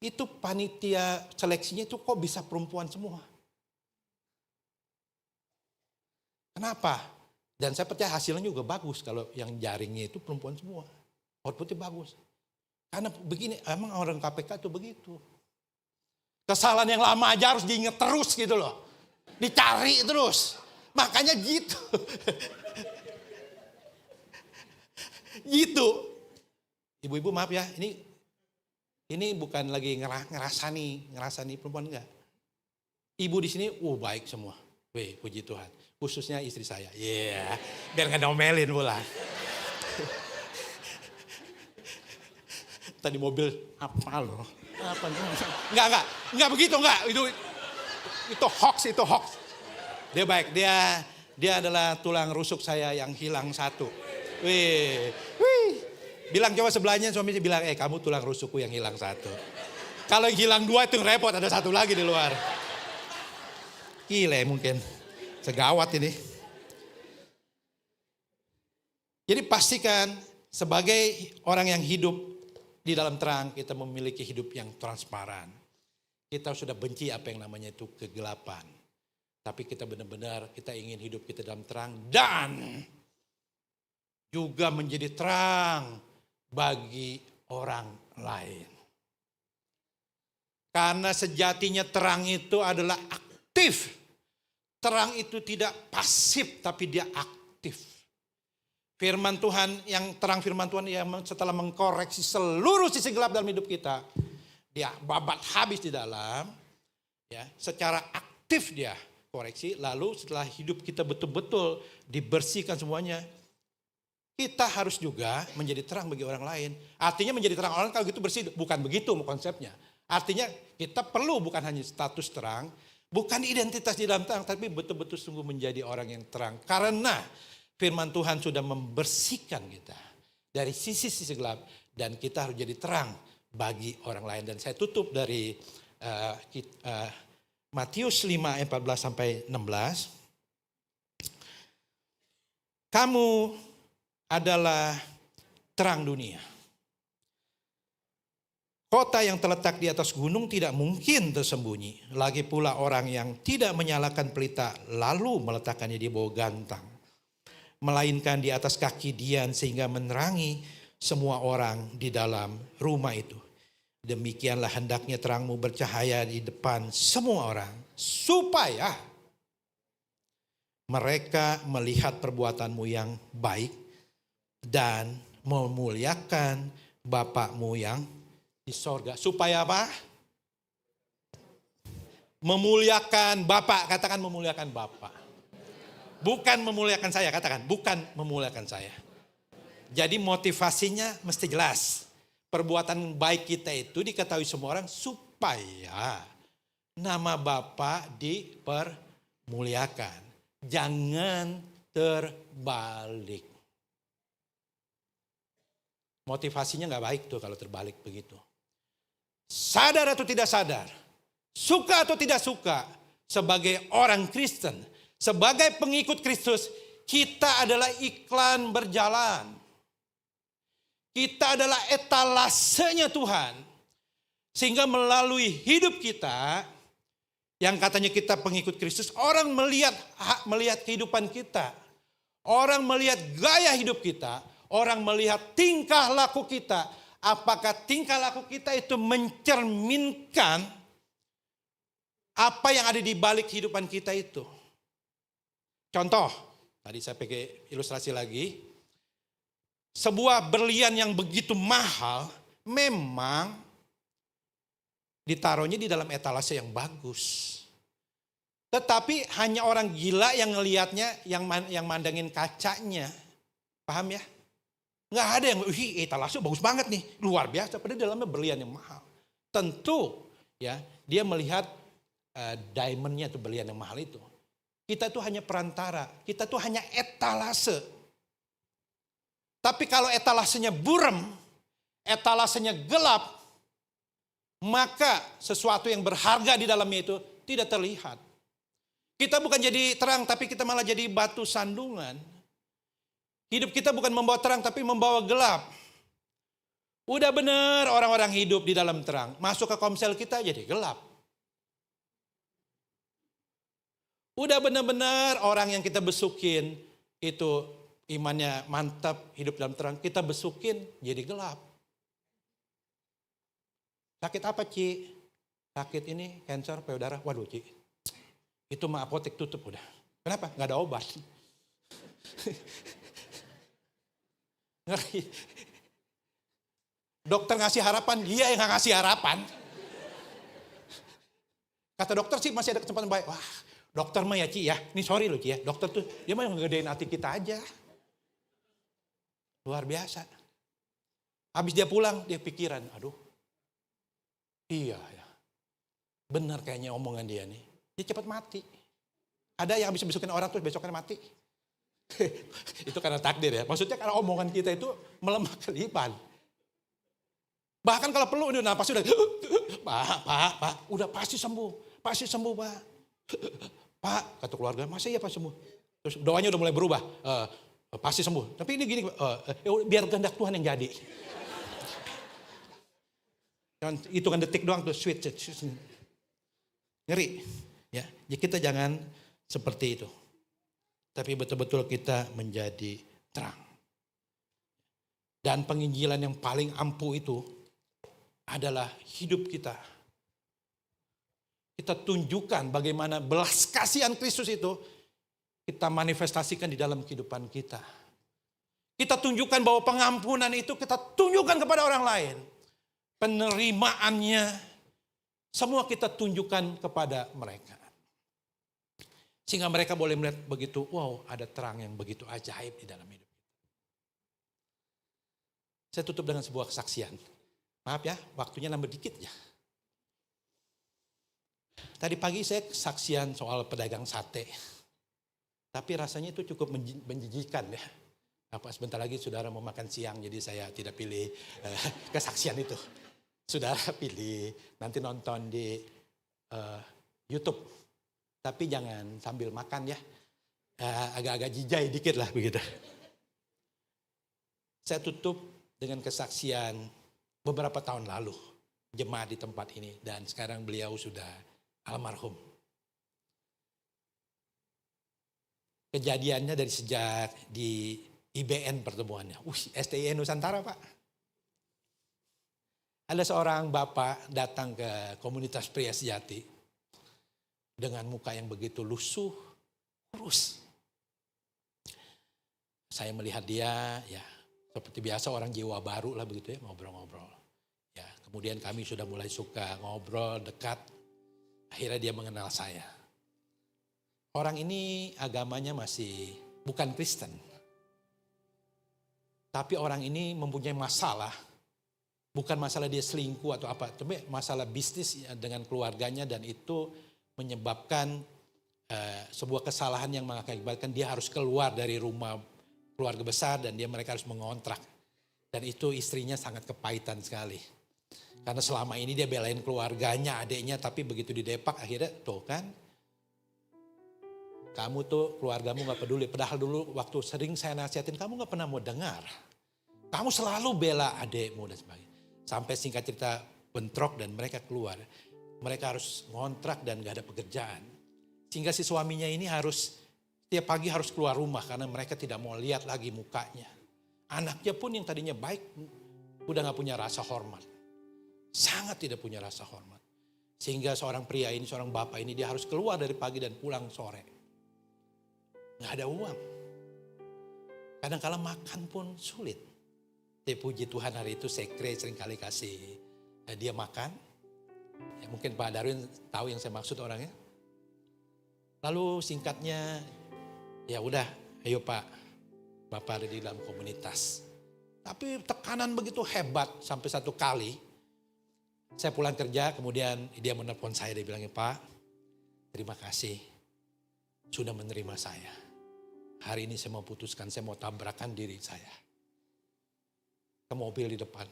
itu panitia seleksinya itu kok bisa perempuan semua. Kenapa? Dan saya percaya hasilnya juga bagus kalau yang jaringnya itu perempuan semua. Outputnya bagus. Karena begini, emang orang KPK itu begitu. Kesalahan yang lama aja harus diingat terus gitu loh. Dicari terus. Makanya gitu. Gitu. Ibu-ibu maaf ya, ini bukan lagi ngerasani perempuan enggak. Ibu di sini, baik semua. Puji Tuhan. Khususnya istri saya. Biar nggak domelin pula. Tadi mobil apa loh? Apa? Enggak begitu, enggak. Itu hoax. Dia baik, dia adalah tulang rusuk saya yang hilang 1. Bilang coba sebelahnya, suaminya bilang, kamu tulang rusukku yang hilang satu. Kalau yang hilang dua itu repot, ada satu lagi di luar. Gile mungkin, segawat ini. Jadi pastikan sebagai orang yang hidup di dalam terang, kita memiliki hidup yang transparan. Kita sudah benci apa yang namanya itu kegelapan. Tapi kita benar-benar kita ingin hidup kita dalam terang dan juga menjadi terang bagi orang lain. Karena sejatinya terang itu adalah aktif. Terang itu tidak pasif tapi dia aktif. Firman Tuhan yang terang firman Tuhan yang setelah mengkoreksi seluruh sisi gelap dalam hidup kita. Dia babat habis di dalam. Ya, secara aktif dia koreksi. Lalu setelah hidup kita betul-betul dibersihkan semuanya. Kita harus juga menjadi terang bagi orang lain. Artinya menjadi terang orang kalau gitu bersih. Bukan begitu konsepnya. Artinya kita perlu bukan hanya status terang. Bukan identitas di dalam terang. Tapi betul-betul sungguh menjadi orang yang terang. Karena firman Tuhan sudah membersihkan kita dari sisi-sisi gelap. Dan kita harus jadi terang bagi orang lain. Dan saya tutup dari Matius 5 ayat 14 sampai 16. Kamu adalah terang dunia. Kota yang terletak di atas gunung tidak mungkin tersembunyi. Lagi pula orang yang tidak menyalakan pelita lalu meletakkannya di bawah gantang. Melainkan di atas kaki dian sehingga menerangi semua orang di dalam rumah itu. Demikianlah hendaknya terangmu bercahaya di depan semua orang. Supaya mereka melihat perbuatanmu yang baik dan memuliakan Bapakmu yang di sorga. Supaya apa? Memuliakan Bapak. Katakan memuliakan Bapak. Bukan memuliakan saya, katakan. Bukan memuliakan saya. Jadi motivasinya mesti jelas. Perbuatan baik kita itu diketahui semua orang supaya nama Bapa dipermuliakan. Jangan terbalik. Motivasinya gak baik tuh kalau terbalik begitu. Sadar atau tidak sadar, suka atau tidak suka, sebagai orang Kristen, sebagai pengikut Kristus, kita adalah iklan berjalan. Kita adalah etalasenya Tuhan. Sehingga melalui hidup kita, yang katanya kita pengikut Kristus, orang melihat kehidupan kita. Orang melihat gaya hidup kita. Orang melihat tingkah laku kita. Apakah tingkah laku kita itu mencerminkan apa yang ada di balik kehidupan kita itu. Contoh, tadi saya pakai ilustrasi lagi. Sebuah berlian yang begitu mahal memang ditaruhnya di dalam etalase yang bagus. Tetapi hanya orang gila yang ngelihatnya, yang mandangin kacanya. Paham ya? Nggak ada yang, etalase bagus banget nih, luar biasa. Padahal dalamnya berlian yang mahal. Tentu ya dia melihat diamondnya itu berlian yang mahal itu. Kita tuh hanya perantara, kita tuh hanya etalase. Tapi kalau etalasenya buram, etalasenya gelap, maka sesuatu yang berharga di dalamnya itu tidak terlihat. Kita bukan jadi terang, tapi kita malah jadi batu sandungan. Hidup kita bukan membawa terang, tapi membawa gelap. Udah benar orang-orang hidup di dalam terang. Masuk ke komsel kita jadi gelap. Udah benar-benar orang yang kita besukin itu imannya mantap, hidup dalam terang. Kita besukin jadi gelap. Sakit apa Ci? Sakit ini kanker payudara. Waduh Ci, itu mah apotek tutup udah. Kenapa? Gak ada obat. Ngeri. Dokter ngasih harapan, dia yang gak ngasih harapan. Kata dokter sih masih ada kesempatan baik. Wah, dokter mah ya Ci ya, ini sorry loh Ci ya. Dokter tuh dia mah yang ngegedein hati kita aja. Luar biasa. Habis dia pulang, dia pikiran, aduh. Iya ya. Benar kayaknya omongan dia nih. Dia cepat mati. Ada yang habis besukin orang tuh besoknya mati. Itu karena takdir ya. Maksudnya karena omongan kita itu melemahkan iman. Bahkan kalau perlu udah napas udah, Pak, udah pasti sembuh, Pak. Pak, kata keluarga, masa iya Pak sembuh? Terus doanya udah mulai berubah, pasti sembuh. Tapi ini gini, biar kehendak Tuhan yang jadi. Hitungan detik doang tuh, switch. Ngeri, ya. Jadi kita jangan seperti itu. Tapi betul-betul kita menjadi terang. Dan penginjilan yang paling ampuh itu adalah hidup kita. Kita tunjukkan bagaimana belas kasihan Kristus itu kita manifestasikan di dalam kehidupan kita. Kita tunjukkan bahwa pengampunan itu kita tunjukkan kepada orang lain. Penerimaannya semua kita tunjukkan kepada mereka. Sehingga mereka boleh melihat begitu, wow, ada terang yang begitu ajaib di dalam hidup. Saya tutup dengan sebuah kesaksian. Maaf ya, waktunya nambah dikit ya. Tadi pagi saya kesaksian soal pedagang sate. Tapi rasanya itu cukup menjijikan ya. Apa sebentar lagi saudara mau makan siang, jadi saya tidak pilih kesaksian itu. Saudara pilih nanti nonton di YouTube. Tapi jangan sambil makan ya. Agak-agak jijai dikit lah begitu. Saya tutup dengan kesaksian beberapa tahun lalu, jemaat di tempat ini, dan sekarang beliau sudah almarhum. Kejadiannya dari sejak di IBN pertemuannya. STIN Nusantara Pak. Ada seorang bapak datang ke komunitas pria sejati dengan muka yang begitu lusuh, kurus. Saya melihat dia, ya seperti biasa orang jiwa baru lah begitu ya, ngobrol-ngobrol. Ya, kemudian kami sudah mulai suka ngobrol, dekat. Akhirnya dia mengenal saya. Orang ini agamanya masih bukan Kristen. Tapi orang ini mempunyai masalah. Bukan masalah dia selingkuh atau apa. Tapi masalah bisnis dengan keluarganya, dan itu menyebabkan sebuah kesalahan yang mengakibatkan dia harus keluar dari rumah keluarga besar, dan mereka harus mengontrak. Dan itu istrinya sangat kepahitan sekali. Karena selama ini dia belain keluarganya, adiknya, tapi begitu didepak akhirnya tuh kan. Kamu tuh keluargamu gak peduli. Padahal dulu waktu sering saya nasihatin, kamu gak pernah mau dengar. Kamu selalu bela adikmu dan sebagainya. Sampai singkat cerita bentrok dan mereka keluar. Mereka harus ngontrak dan gak ada pekerjaan. Sehingga si suaminya ini harus tiap pagi harus keluar rumah karena mereka tidak mau lihat lagi mukanya. Anaknya pun yang tadinya baik udah gak punya rasa hormat. Sangat tidak punya rasa hormat. Sehingga seorang pria ini, seorang bapak ini dia harus keluar dari pagi dan pulang sore. Gak ada uang. Kadang-kala makan pun sulit. Tapi puji Tuhan hari itu sekre seringkali kasih dia makan. Ya, mungkin Pak Darwin tahu yang saya maksud orangnya. Lalu singkatnya, ya udah, ayo Pak, Bapak ada di dalam komunitas. Tapi tekanan begitu hebat sampai satu kali. Saya pulang kerja, kemudian dia menelpon saya, dia bilangnya, Pak, terima kasih sudah menerima saya. Hari ini saya mau putuskan, saya mau tabrakan diri saya ke mobil di depan.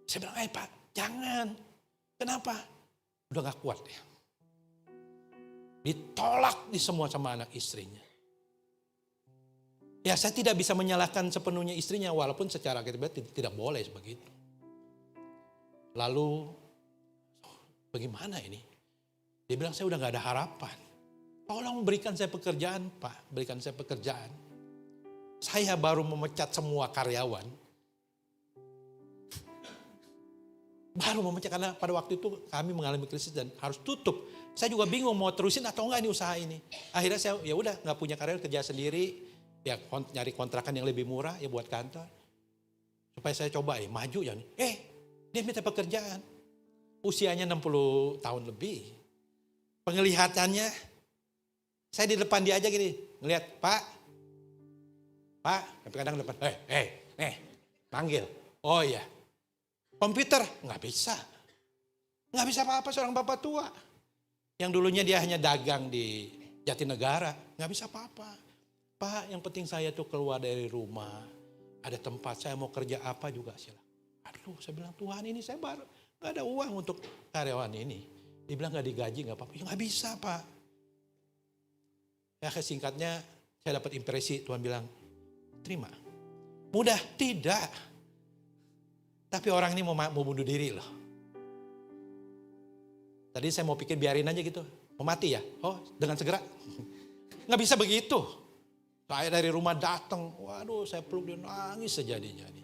Saya bilang, Pak, jangan. Kenapa? Udah gak kuat ya. Ditolak di semua sama anak istrinya. Ya saya tidak bisa menyalahkan sepenuhnya istrinya, walaupun secara tidak boleh begitu. Lalu, bagaimana ini? Dia bilang, saya udah gak ada harapan. Tolong berikan saya pekerjaan Pak, berikan saya pekerjaan. Saya baru memecat semua karyawan. Baru memecat karena pada waktu itu kami mengalami krisis dan harus tutup. Saya juga bingung mau terusin atau enggak ini usaha ini. Akhirnya saya ya udah nggak punya karyawan, kerja sendiri. Ya nyari kontrakan yang lebih murah ya buat kantor. Supaya saya coba maju ya. Dia minta pekerjaan. Usianya 60 tahun lebih. Penglihatannya saya di depan dia aja gini. Ngelihat, Pak, tapi kadang depan, panggil. Oh iya. Komputer, nggak bisa. Nggak bisa apa-apa seorang bapak tua. Yang dulunya dia hanya dagang di Jatinegara, nggak bisa apa-apa. Pak, yang penting saya tuh keluar dari rumah, ada tempat saya mau kerja apa juga silakan. Aduh, saya bilang Tuhan ini saya baru nggak ada uang untuk karyawan ini. Dia bilang nggak digaji nggak apa-apa. Ya nggak bisa Pak. Ya singkatnya saya dapat impresi Tuhan bilang terima. Mudah tidak. Tapi orang ini mau bunuh diri loh. Tadi saya mau pikir biarin aja gitu. Mau mati ya? Oh dengan segera. Nggak bisa begitu. Saya dari rumah datang. Waduh saya peluk dia nangis sejadi-jadi.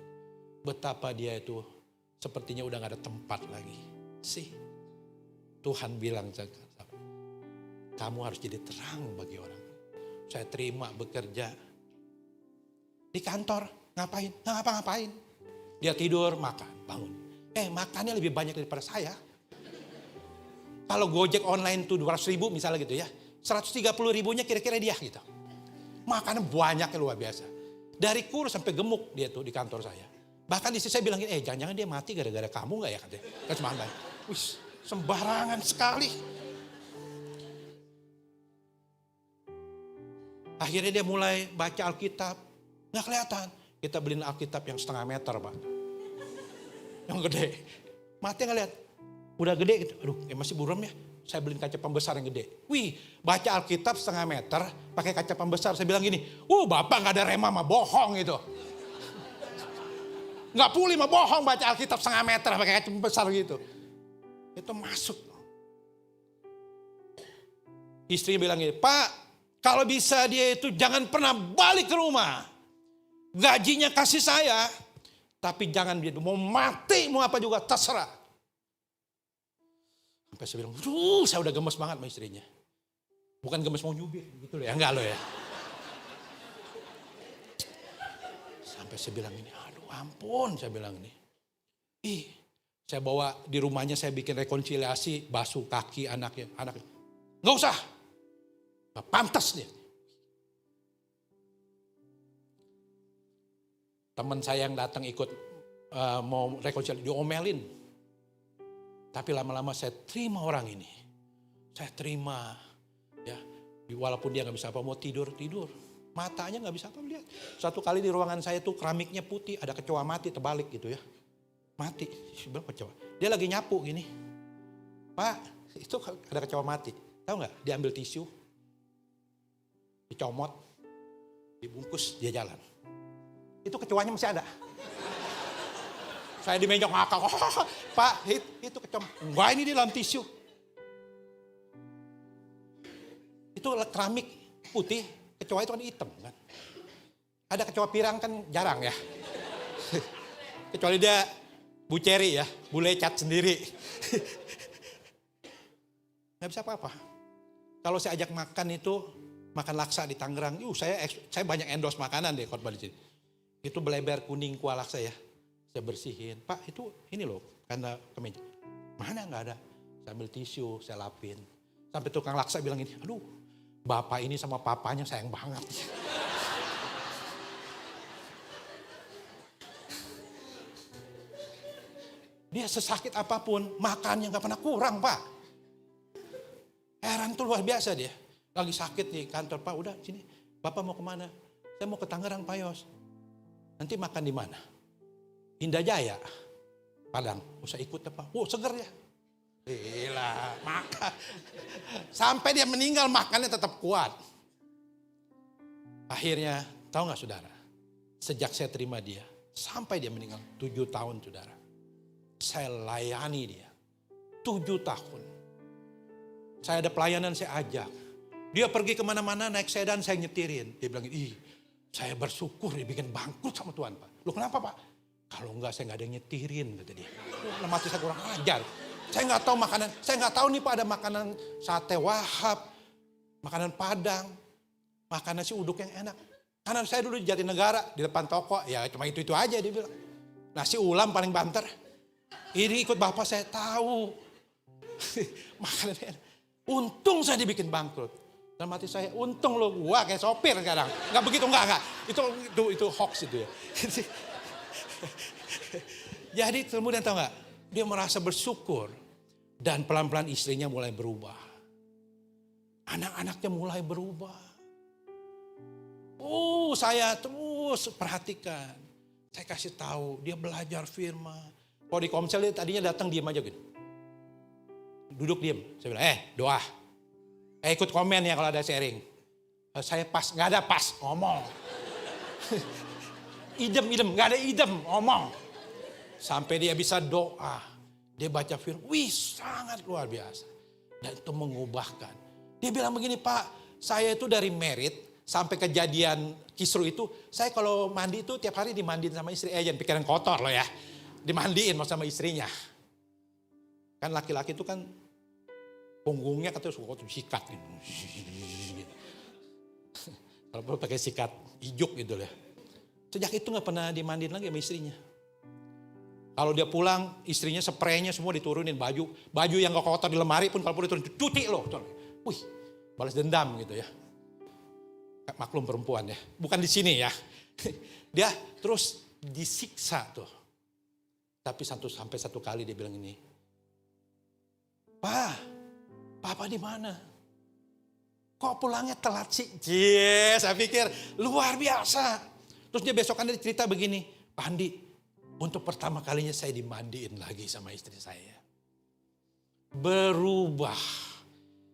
Betapa dia itu sepertinya udah gak ada tempat lagi. Tuhan bilang kamu harus jadi terang bagi orang. Saya terima bekerja. Di kantor ngapain? Nggak ngapa-ngapain. Dia tidur makan bangun. Makannya lebih banyak daripada saya. Kalau Gojek online tuh 200 ribu misalnya gitu ya. 130 ribunya kira-kira dia gitu. Makannya banyaknya luar biasa. Dari kurus sampai gemuk dia tuh di kantor saya. Bahkan istri saya bilang gini, jangan-jangan dia mati gara-gara kamu gak ya katanya. Kan semangat. Wih, sembarangan sekali. Akhirnya dia mulai baca Alkitab. Gak kelihatan. Kita beliin Alkitab yang 1,5 meter Pak. Yang gede. Mati gak lihat. Udah gede gitu, aduh masih buram ya. Saya beliin kaca pembesar yang gede. Wih, baca Alkitab 1,5 meter, pakai kaca pembesar. Saya bilang gini, bapak gak ada rema mah bohong itu. Gak pulih mah bohong baca Alkitab 1,5 meter, pakai kaca pembesar gitu. Itu masuk. Istrinya bilang gini, Pak, kalau bisa dia itu jangan pernah balik ke rumah. Gajinya kasih saya, tapi jangan dia mau mati, mau apa juga terserah. Sampai saya bilang, saya udah gemes banget sama istrinya. Bukan gemes mau nyubir gitu loh ya, enggak loh ya. Sampai saya bilang ini, aduh ampun saya bilang ini. Saya bawa di rumahnya saya bikin rekonsiliasi, basuh kaki anaknya. Enggak usah, enggak pantas dia. Teman saya yang datang ikut mau rekonsiliasi, diomelin. Tapi lama-lama saya terima orang ini. Saya terima. Ya, walaupun dia gak bisa apa, mau tidur. Matanya gak bisa apa melihat. Suatu kali di ruangan saya tuh keramiknya putih. Ada kecoa mati terbalik gitu ya. Mati. Berapa kecoa? Dia lagi nyapu gini. Pak, itu ada kecoa mati. Tahu gak? Dia ambil tisu. Dicomot. Dibungkus, dia jalan. Itu kecoanya masih ada. Saya dimenyok ngakak, Pak itu kecoa, enggak ini di dalam tisu. Itu keramik putih, kecoa itu kan hitam kan. Ada kecoa pirang kan jarang ya. Kecuali dia buceri ya, bule cat sendiri. Gak bisa apa-apa. Kalau saya ajak makan itu, makan laksa di Tangerang, saya banyak endorse makanan deh khotbah di sini. Itu beleber kuning kuah laksa ya. Saya bersihin, Pak itu ini loh karena kemeja. Mana gak ada, saya ambil tisu, saya lapin. Sampai tukang laksa bilang ini, aduh bapak ini sama papanya sayang banget. Dia sesakit apapun, makannya gak pernah kurang Pak. Heran tuh luar biasa dia. Lagi sakit di kantor, Pak udah sini, Bapak mau kemana? Saya mau ke Tangerang Pak Yos. Nanti makan di mana? Indah Jaya, Padang, usah ikut apa? Seger ya. Gila, makan. Sampai dia meninggal makannya tetap kuat. Akhirnya, tahu gak saudara? Sejak saya terima dia, sampai dia meninggal 7 tahun saudara. Saya layani dia, 7 tahun. Saya ada pelayanan, saya ajak. Dia pergi kemana-mana naik sedan, saya nyetirin. Dia bilang, saya bersyukur dibikin bangkrut sama Tuhan Pak. Loh kenapa Pak? Kalau enggak saya enggak ada yang nyetirin kata dia. Mati saya kurang ajar. Saya enggak tahu makanan, saya enggak tahu nih Pak ada makanan sate Wahab, makanan Padang, makanan si uduk yang enak. Karena saya dulu di Jatinegara di depan toko, ya cuma itu aja dia bilang. Nasi ulam paling banter. Ini ikut bapak saya tahu. Makanan enak. Untung saya dibikin bangkrut. Dalam hati saya, untung lo gua kayak sopir sekarang. Enggak begitu, enggak. Itu hoax itu ya. Jadi kemudian tahu nggak, dia merasa bersyukur dan pelan-pelan istrinya mulai berubah. Anak-anaknya mulai berubah. Saya terus perhatikan. Saya kasih tahu, dia belajar firman. Kalau di Komsel dia tadinya datang diam aja gitu. Duduk diam. Saya bilang, doa. Ikut komen ya kalau ada sharing. Saya pas, nggak ada pas, ngomong. Idem, nggak ada idem, ngomong. Sampai dia bisa doa. Dia baca firman, sangat luar biasa. Dan itu mengubahkan. Dia bilang begini, Pak, saya itu dari merit sampai kejadian kisru itu, saya kalau mandi itu tiap hari dimandiin sama istri. Jangan pikiran kotor loh ya. Dimandiin sama istrinya. Kan laki-laki itu kan punggungnya katanya suka sikat gitu. Kalau perlu pakai sikat ijuk gitu ya. Sejak itu gak pernah dimandiin lagi sama istrinya. Kalau dia pulang, istrinya spraynya semua diturunin baju. Baju yang gak kotor di lemari pun kalau perlu diturunin, cuci loh. Wih, balas dendam gitu ya. Maklum perempuan ya. Bukan di sini ya. Dia terus disiksa tuh. Tapi sampai satu kali dia bilang ini. Papa di mana? Kok pulangnya telat sih? Saya pikir luar biasa. Terus dia besokan dia cerita begini. Pak Andi, untuk pertama kalinya saya dimandiin lagi sama istri saya. Berubah.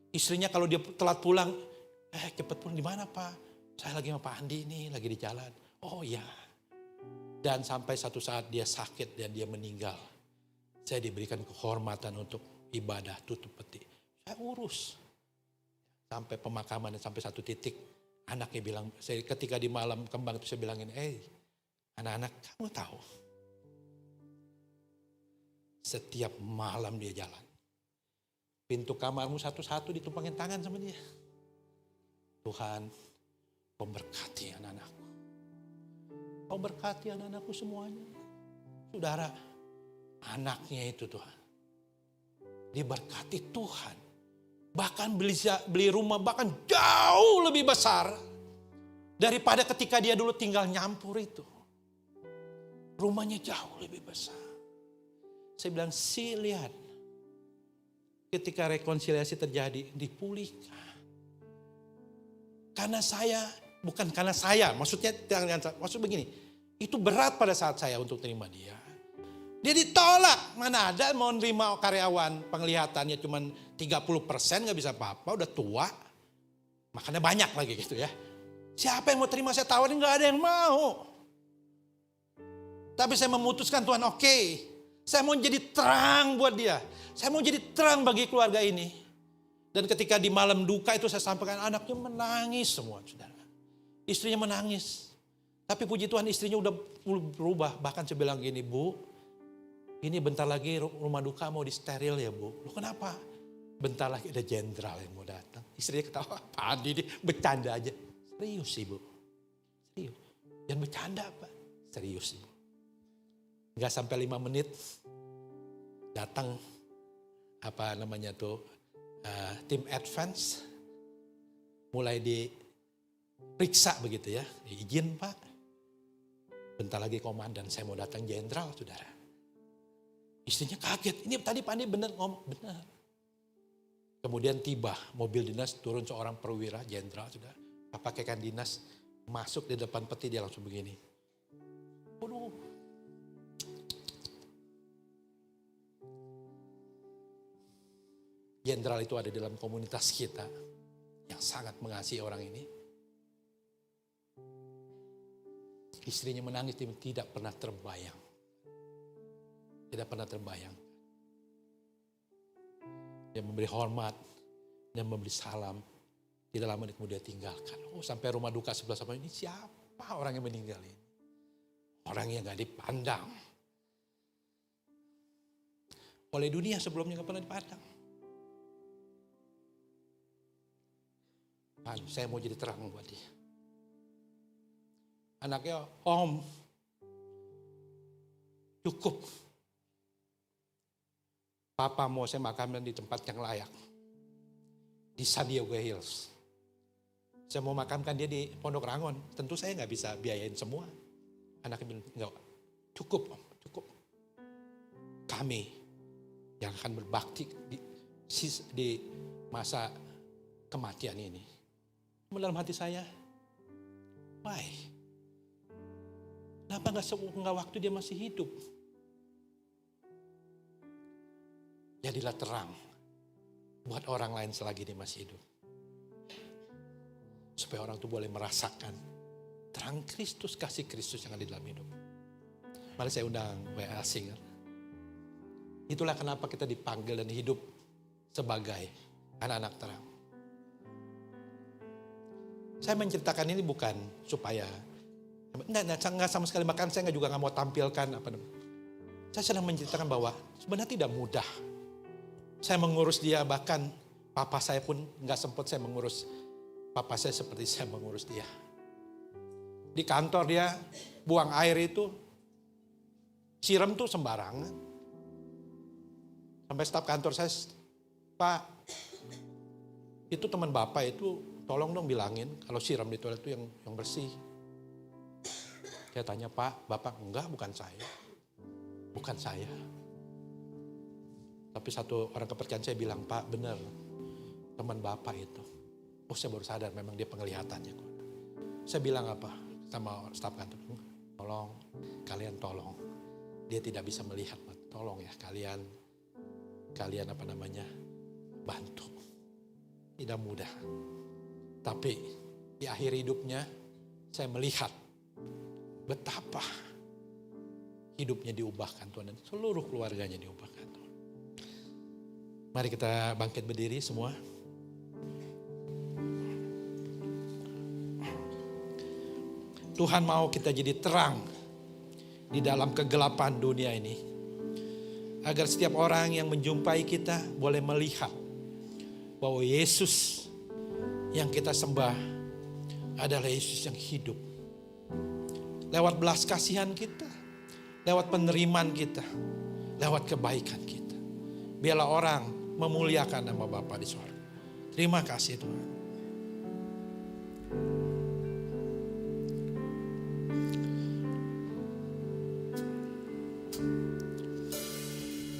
Istrinya kalau dia telat pulang, cepet pulang di mana Pak? Saya lagi sama Pak Andi nih, lagi di jalan. Oh iya. Dan sampai satu saat dia sakit dan dia meninggal. Saya diberikan kehormatan untuk ibadah tutup peti. Saya urus. Sampai pemakaman dan sampai satu titik. Anaknya bilang, ketika di malam kembang itu saya bilangin, anak-anak kamu tahu. Setiap malam dia jalan. Pintu kamarmu satu-satu ditumpangin tangan sama dia. Tuhan, kau berkati anak-anakku. Kau berkati anak-anakku semuanya. Saudara, anaknya itu Tuhan. Diberkati Tuhan. Bahkan beli rumah bahkan jauh lebih besar. Daripada ketika dia dulu tinggal nyampur itu. Rumahnya jauh lebih besar. Saya bilang, lihat. Ketika rekonsiliasi terjadi, dipulihkan. Bukan karena saya, maksud begini, itu berat pada saat saya untuk terima dia. Dia ditolak, mana ada mau nerima karyawan penglihatannya cuma 30% gak bisa apa-apa, udah tua. Makanya banyak lagi gitu ya. Siapa yang mau terima saya tawarin, gak ada yang mau. Tapi saya memutuskan Tuhan oke, saya mau jadi terang buat dia. Saya mau jadi terang bagi keluarga ini. Dan ketika di malam duka itu saya sampaikan, anaknya menangis semua, saudara. Istrinya menangis. Tapi puji Tuhan istrinya udah berubah. Bahkan saya bilang gini, Bu, ini bentar lagi rumah duka mau disteril ya Bu. Loh kenapa? Bentar lagi ada jenderal yang mau datang. Istrinya ketawa, Pak Andi bercanda aja. Serius Ibu. Serius. Jangan bercanda Pak. Serius Ibu. Gak sampai 5 menit datang tim advance. Mulai diperiksa begitu ya. Izin Pak. Bentar lagi komandan saya mau datang jenderal saudara. Istrinya kaget. Ini tadi Pak Andi benar ngomong. Benar. Kemudian tiba mobil dinas turun seorang perwira jenderal saudara. Pakaikan dinas masuk di depan peti dia langsung begini. Waduh. Jenderal itu ada dalam komunitas kita yang sangat mengasihi orang ini. Istrinya menangis tidak pernah terbayang. Tidak pernah terbayang. Dia memberi hormat dan memberi salam. Tidak lama kemudian tinggalkan. Sampai rumah duka sebelah sama ini siapa orang yang meninggal ini? Orang yang gak dipandang. Oleh dunia sebelumnya gak pernah dipandang. Saya mau jadi terang buat dia. Anaknya, Om, cukup. Papa mau saya makamkan di tempat yang layak. Di San Diego Hills. Saya mau makamkan dia di Pondok Rangon. Tentu saya gak bisa biayain semua. Anaknya bilang, enggak, cukup Om, cukup. Kami yang akan berbakti di masa kematian ini. Cuma dalam hati saya, why? Kenapa nggak waktu dia masih hidup? Jadilah terang buat orang lain selagi dia masih hidup. Supaya orang itu boleh merasakan terang Kristus, kasih Kristus yang ada di dalam hidup. Mari saya undang WA Singer. Itulah kenapa kita dipanggil dan hidup sebagai anak-anak terang. Saya menceritakan ini bukan supaya, enggak sama sekali, bahkan saya juga nggak mau tampilkan apa. Saya sedang menceritakan bahwa sebenarnya tidak mudah. Saya mengurus dia, bahkan papa saya pun nggak sempat saya mengurus papa saya seperti saya mengurus dia. Di kantor dia buang air itu, siram tuh sembarangan. Sampai staf kantor saya, Pak, itu teman bapak itu tolong dong bilangin kalau siram di toilet itu yang bersih. Saya tanya, Pak, bapak, enggak, bukan saya. Bukan saya. Tapi satu orang kepercayaan saya bilang, Pak, benar, teman bapak itu. Oh, saya baru sadar memang dia penglihatannya. Saya bilang apa sama staf kantor? Tolong, kalian tolong. Dia tidak bisa melihat, tolong ya kalian bantu. Tidak mudah. Tapi di akhir hidupnya saya melihat betapa hidupnya diubahkan Tuhan dan seluruh keluarganya diubahkan Tuhan. Mari kita bangkit berdiri semua. Tuhan mau kita jadi terang di dalam kegelapan dunia ini. Agar setiap orang yang menjumpai kita boleh melihat bahwa Yesus yang kita sembah adalah Yesus yang hidup. Lewat belas kasihan kita, lewat penerimaan kita, lewat kebaikan kita. Biarlah orang memuliakan nama Bapa di surga. Terima kasih Tuhan.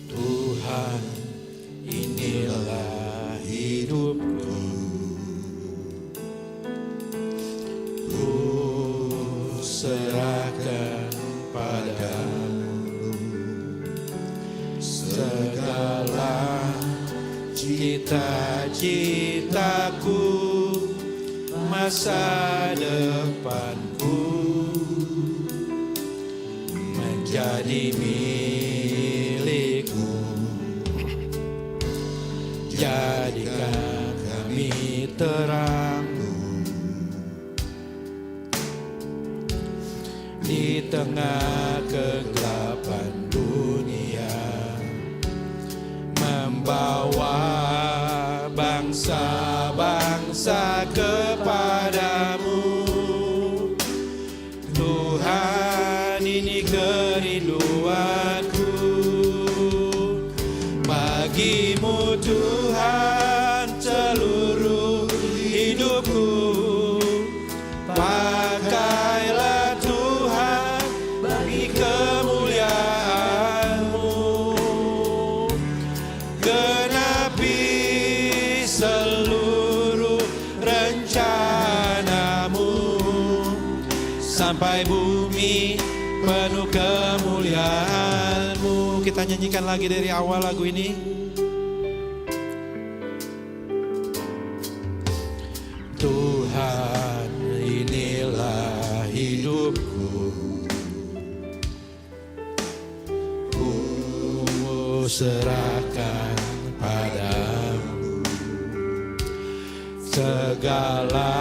Tuhan, inilah hidupku. Ku serahkan padamu segala cita-citaku, masa depanku menjadi milikmu. Jadikan kami terang di tengah kegelapan dunia, membawa bangsa-bangsa kepadamu. Tuhan, ini kerinduanku bagimu Tuhan, seluruh hidupku. Pakailah Tuhan bagi kemuliaan-Mu, genapi seluruh rencana-Mu, sampai bumi penuh kemuliaan-Mu. Kita nyanyikan lagi dari awal lagu ini. Tuhan, inilah hidupku. Ku serahkan padamu segala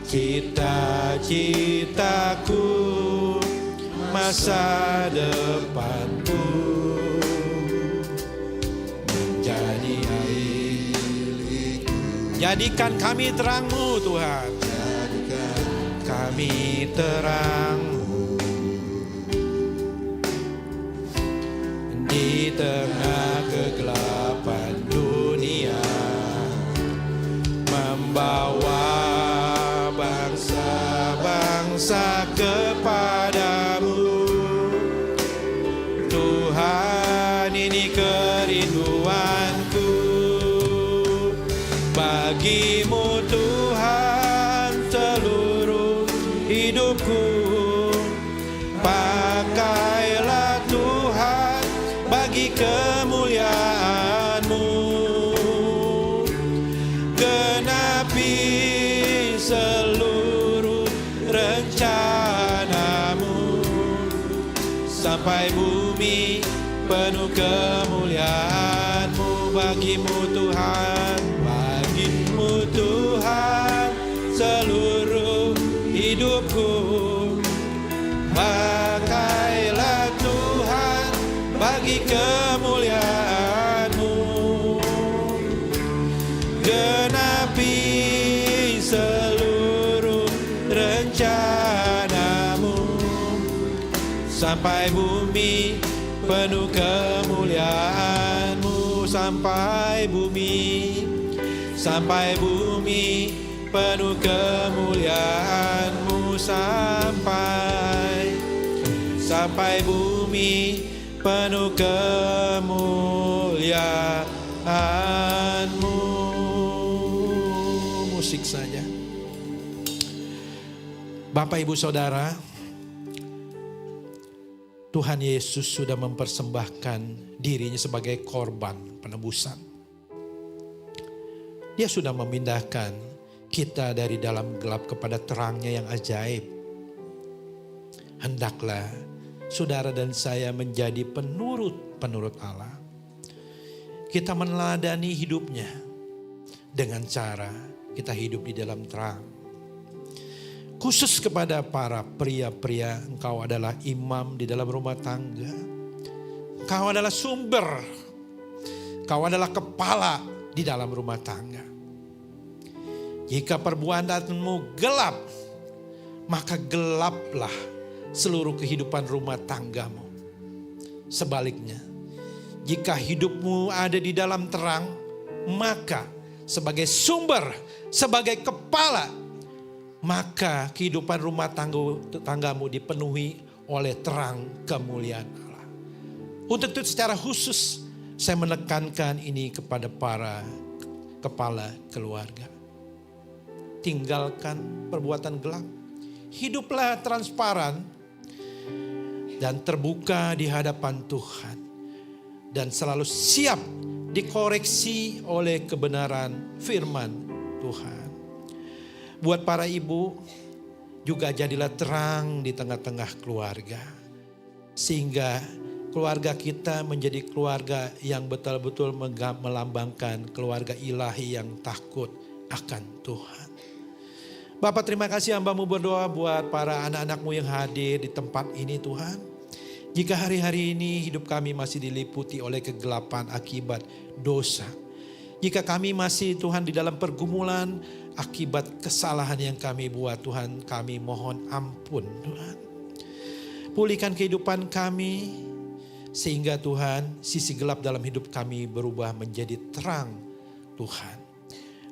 cita-citaku, masa depanku menjadi milikmu. Jadikan kami terang-Mu Tuhan. Jadikan kami terang-Mu di tengah kegelapan dunia, membawa bangsa-bangsa kepadamu. Tuhan, ini kerinduanku Bagimu Tuhan seluruh hidupku. Pakailah Tuhan bagi kemuliaan-Mu. Genapi seluruh rencana-Mu sampai bumi penuh kemuliaan-Mu. Bagimu Tuhan, bagimu Tuhan seluruh hidupku. Pakailah Tuhan bagi kemuliaan-Mu. Genapi seluruh rencana-Mu sampai bumi penuh kemuliaan-Mu. Sampai bumi penuh kemuliaan-Mu. Sampai bumi penuh kemuliaan-Mu. Musik saja. Bapak Ibu Saudara, Tuhan Yesus sudah mempersembahkan dirinya sebagai korban penebusan. Dia sudah memindahkan kita dari dalam gelap kepada terangnya yang ajaib. Hendaklah saudara dan saya menjadi penurut Allah. Kita meneladani hidupnya dengan cara kita hidup di dalam terang. Khusus kepada para pria-pria, engkau adalah imam di dalam rumah tangga. Engkau adalah sumber. Engkau adalah kepala di dalam rumah tangga. Jika perbuatanmu gelap, maka gelaplah seluruh kehidupan rumah tanggamu. Sebaliknya, jika hidupmu ada di dalam terang, maka sebagai sumber, sebagai kepala, maka kehidupan rumah tanggamu dipenuhi oleh terang kemuliaan Allah. Untuk itu secara khusus saya menekankan ini kepada para kepala keluarga. Tinggalkan perbuatan gelap. Hiduplah transparan dan terbuka di hadapan Tuhan. Dan selalu siap dikoreksi oleh kebenaran firman Tuhan. Buat para ibu, juga jadilah terang di tengah-tengah keluarga. Sehingga keluarga kita menjadi keluarga yang betul-betul melambangkan keluarga ilahi yang takut akan Tuhan. Bapak, terima kasih hamba-Mu berdoa buat para anak-anak-Mu yang hadir di tempat ini Tuhan. Jika hari-hari ini hidup kami masih diliputi oleh kegelapan akibat dosa. Jika kami masih Tuhan di dalam pergumulan akibat kesalahan yang kami buat, Tuhan, kami mohon ampun Tuhan. Pulihkan kehidupan kami sehingga Tuhan sisi gelap dalam hidup kami berubah menjadi terang Tuhan.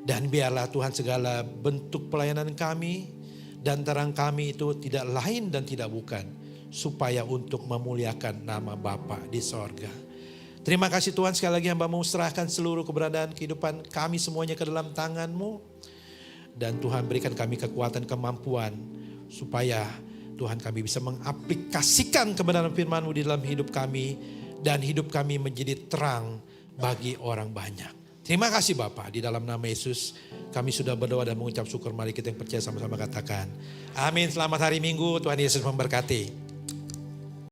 Dan biarlah Tuhan segala bentuk pelayanan kami dan terang kami itu tidak lain dan tidak bukan supaya untuk memuliakan nama Bapa di sorga. Terima kasih Tuhan, sekali lagi hamba-Mu serahkan seluruh keberadaan kehidupan kami semuanya ke dalam tangan-Mu. Dan Tuhan berikan kami kekuatan, kemampuan supaya Tuhan kami bisa mengaplikasikan kebenaran firman-Mu di dalam hidup kami. Dan hidup kami menjadi terang bagi orang banyak. Terima kasih Bapa, di dalam nama Yesus kami sudah berdoa dan mengucap syukur. Mari kita yang percaya sama-sama katakan amin. Selamat hari Minggu, Tuhan Yesus memberkati.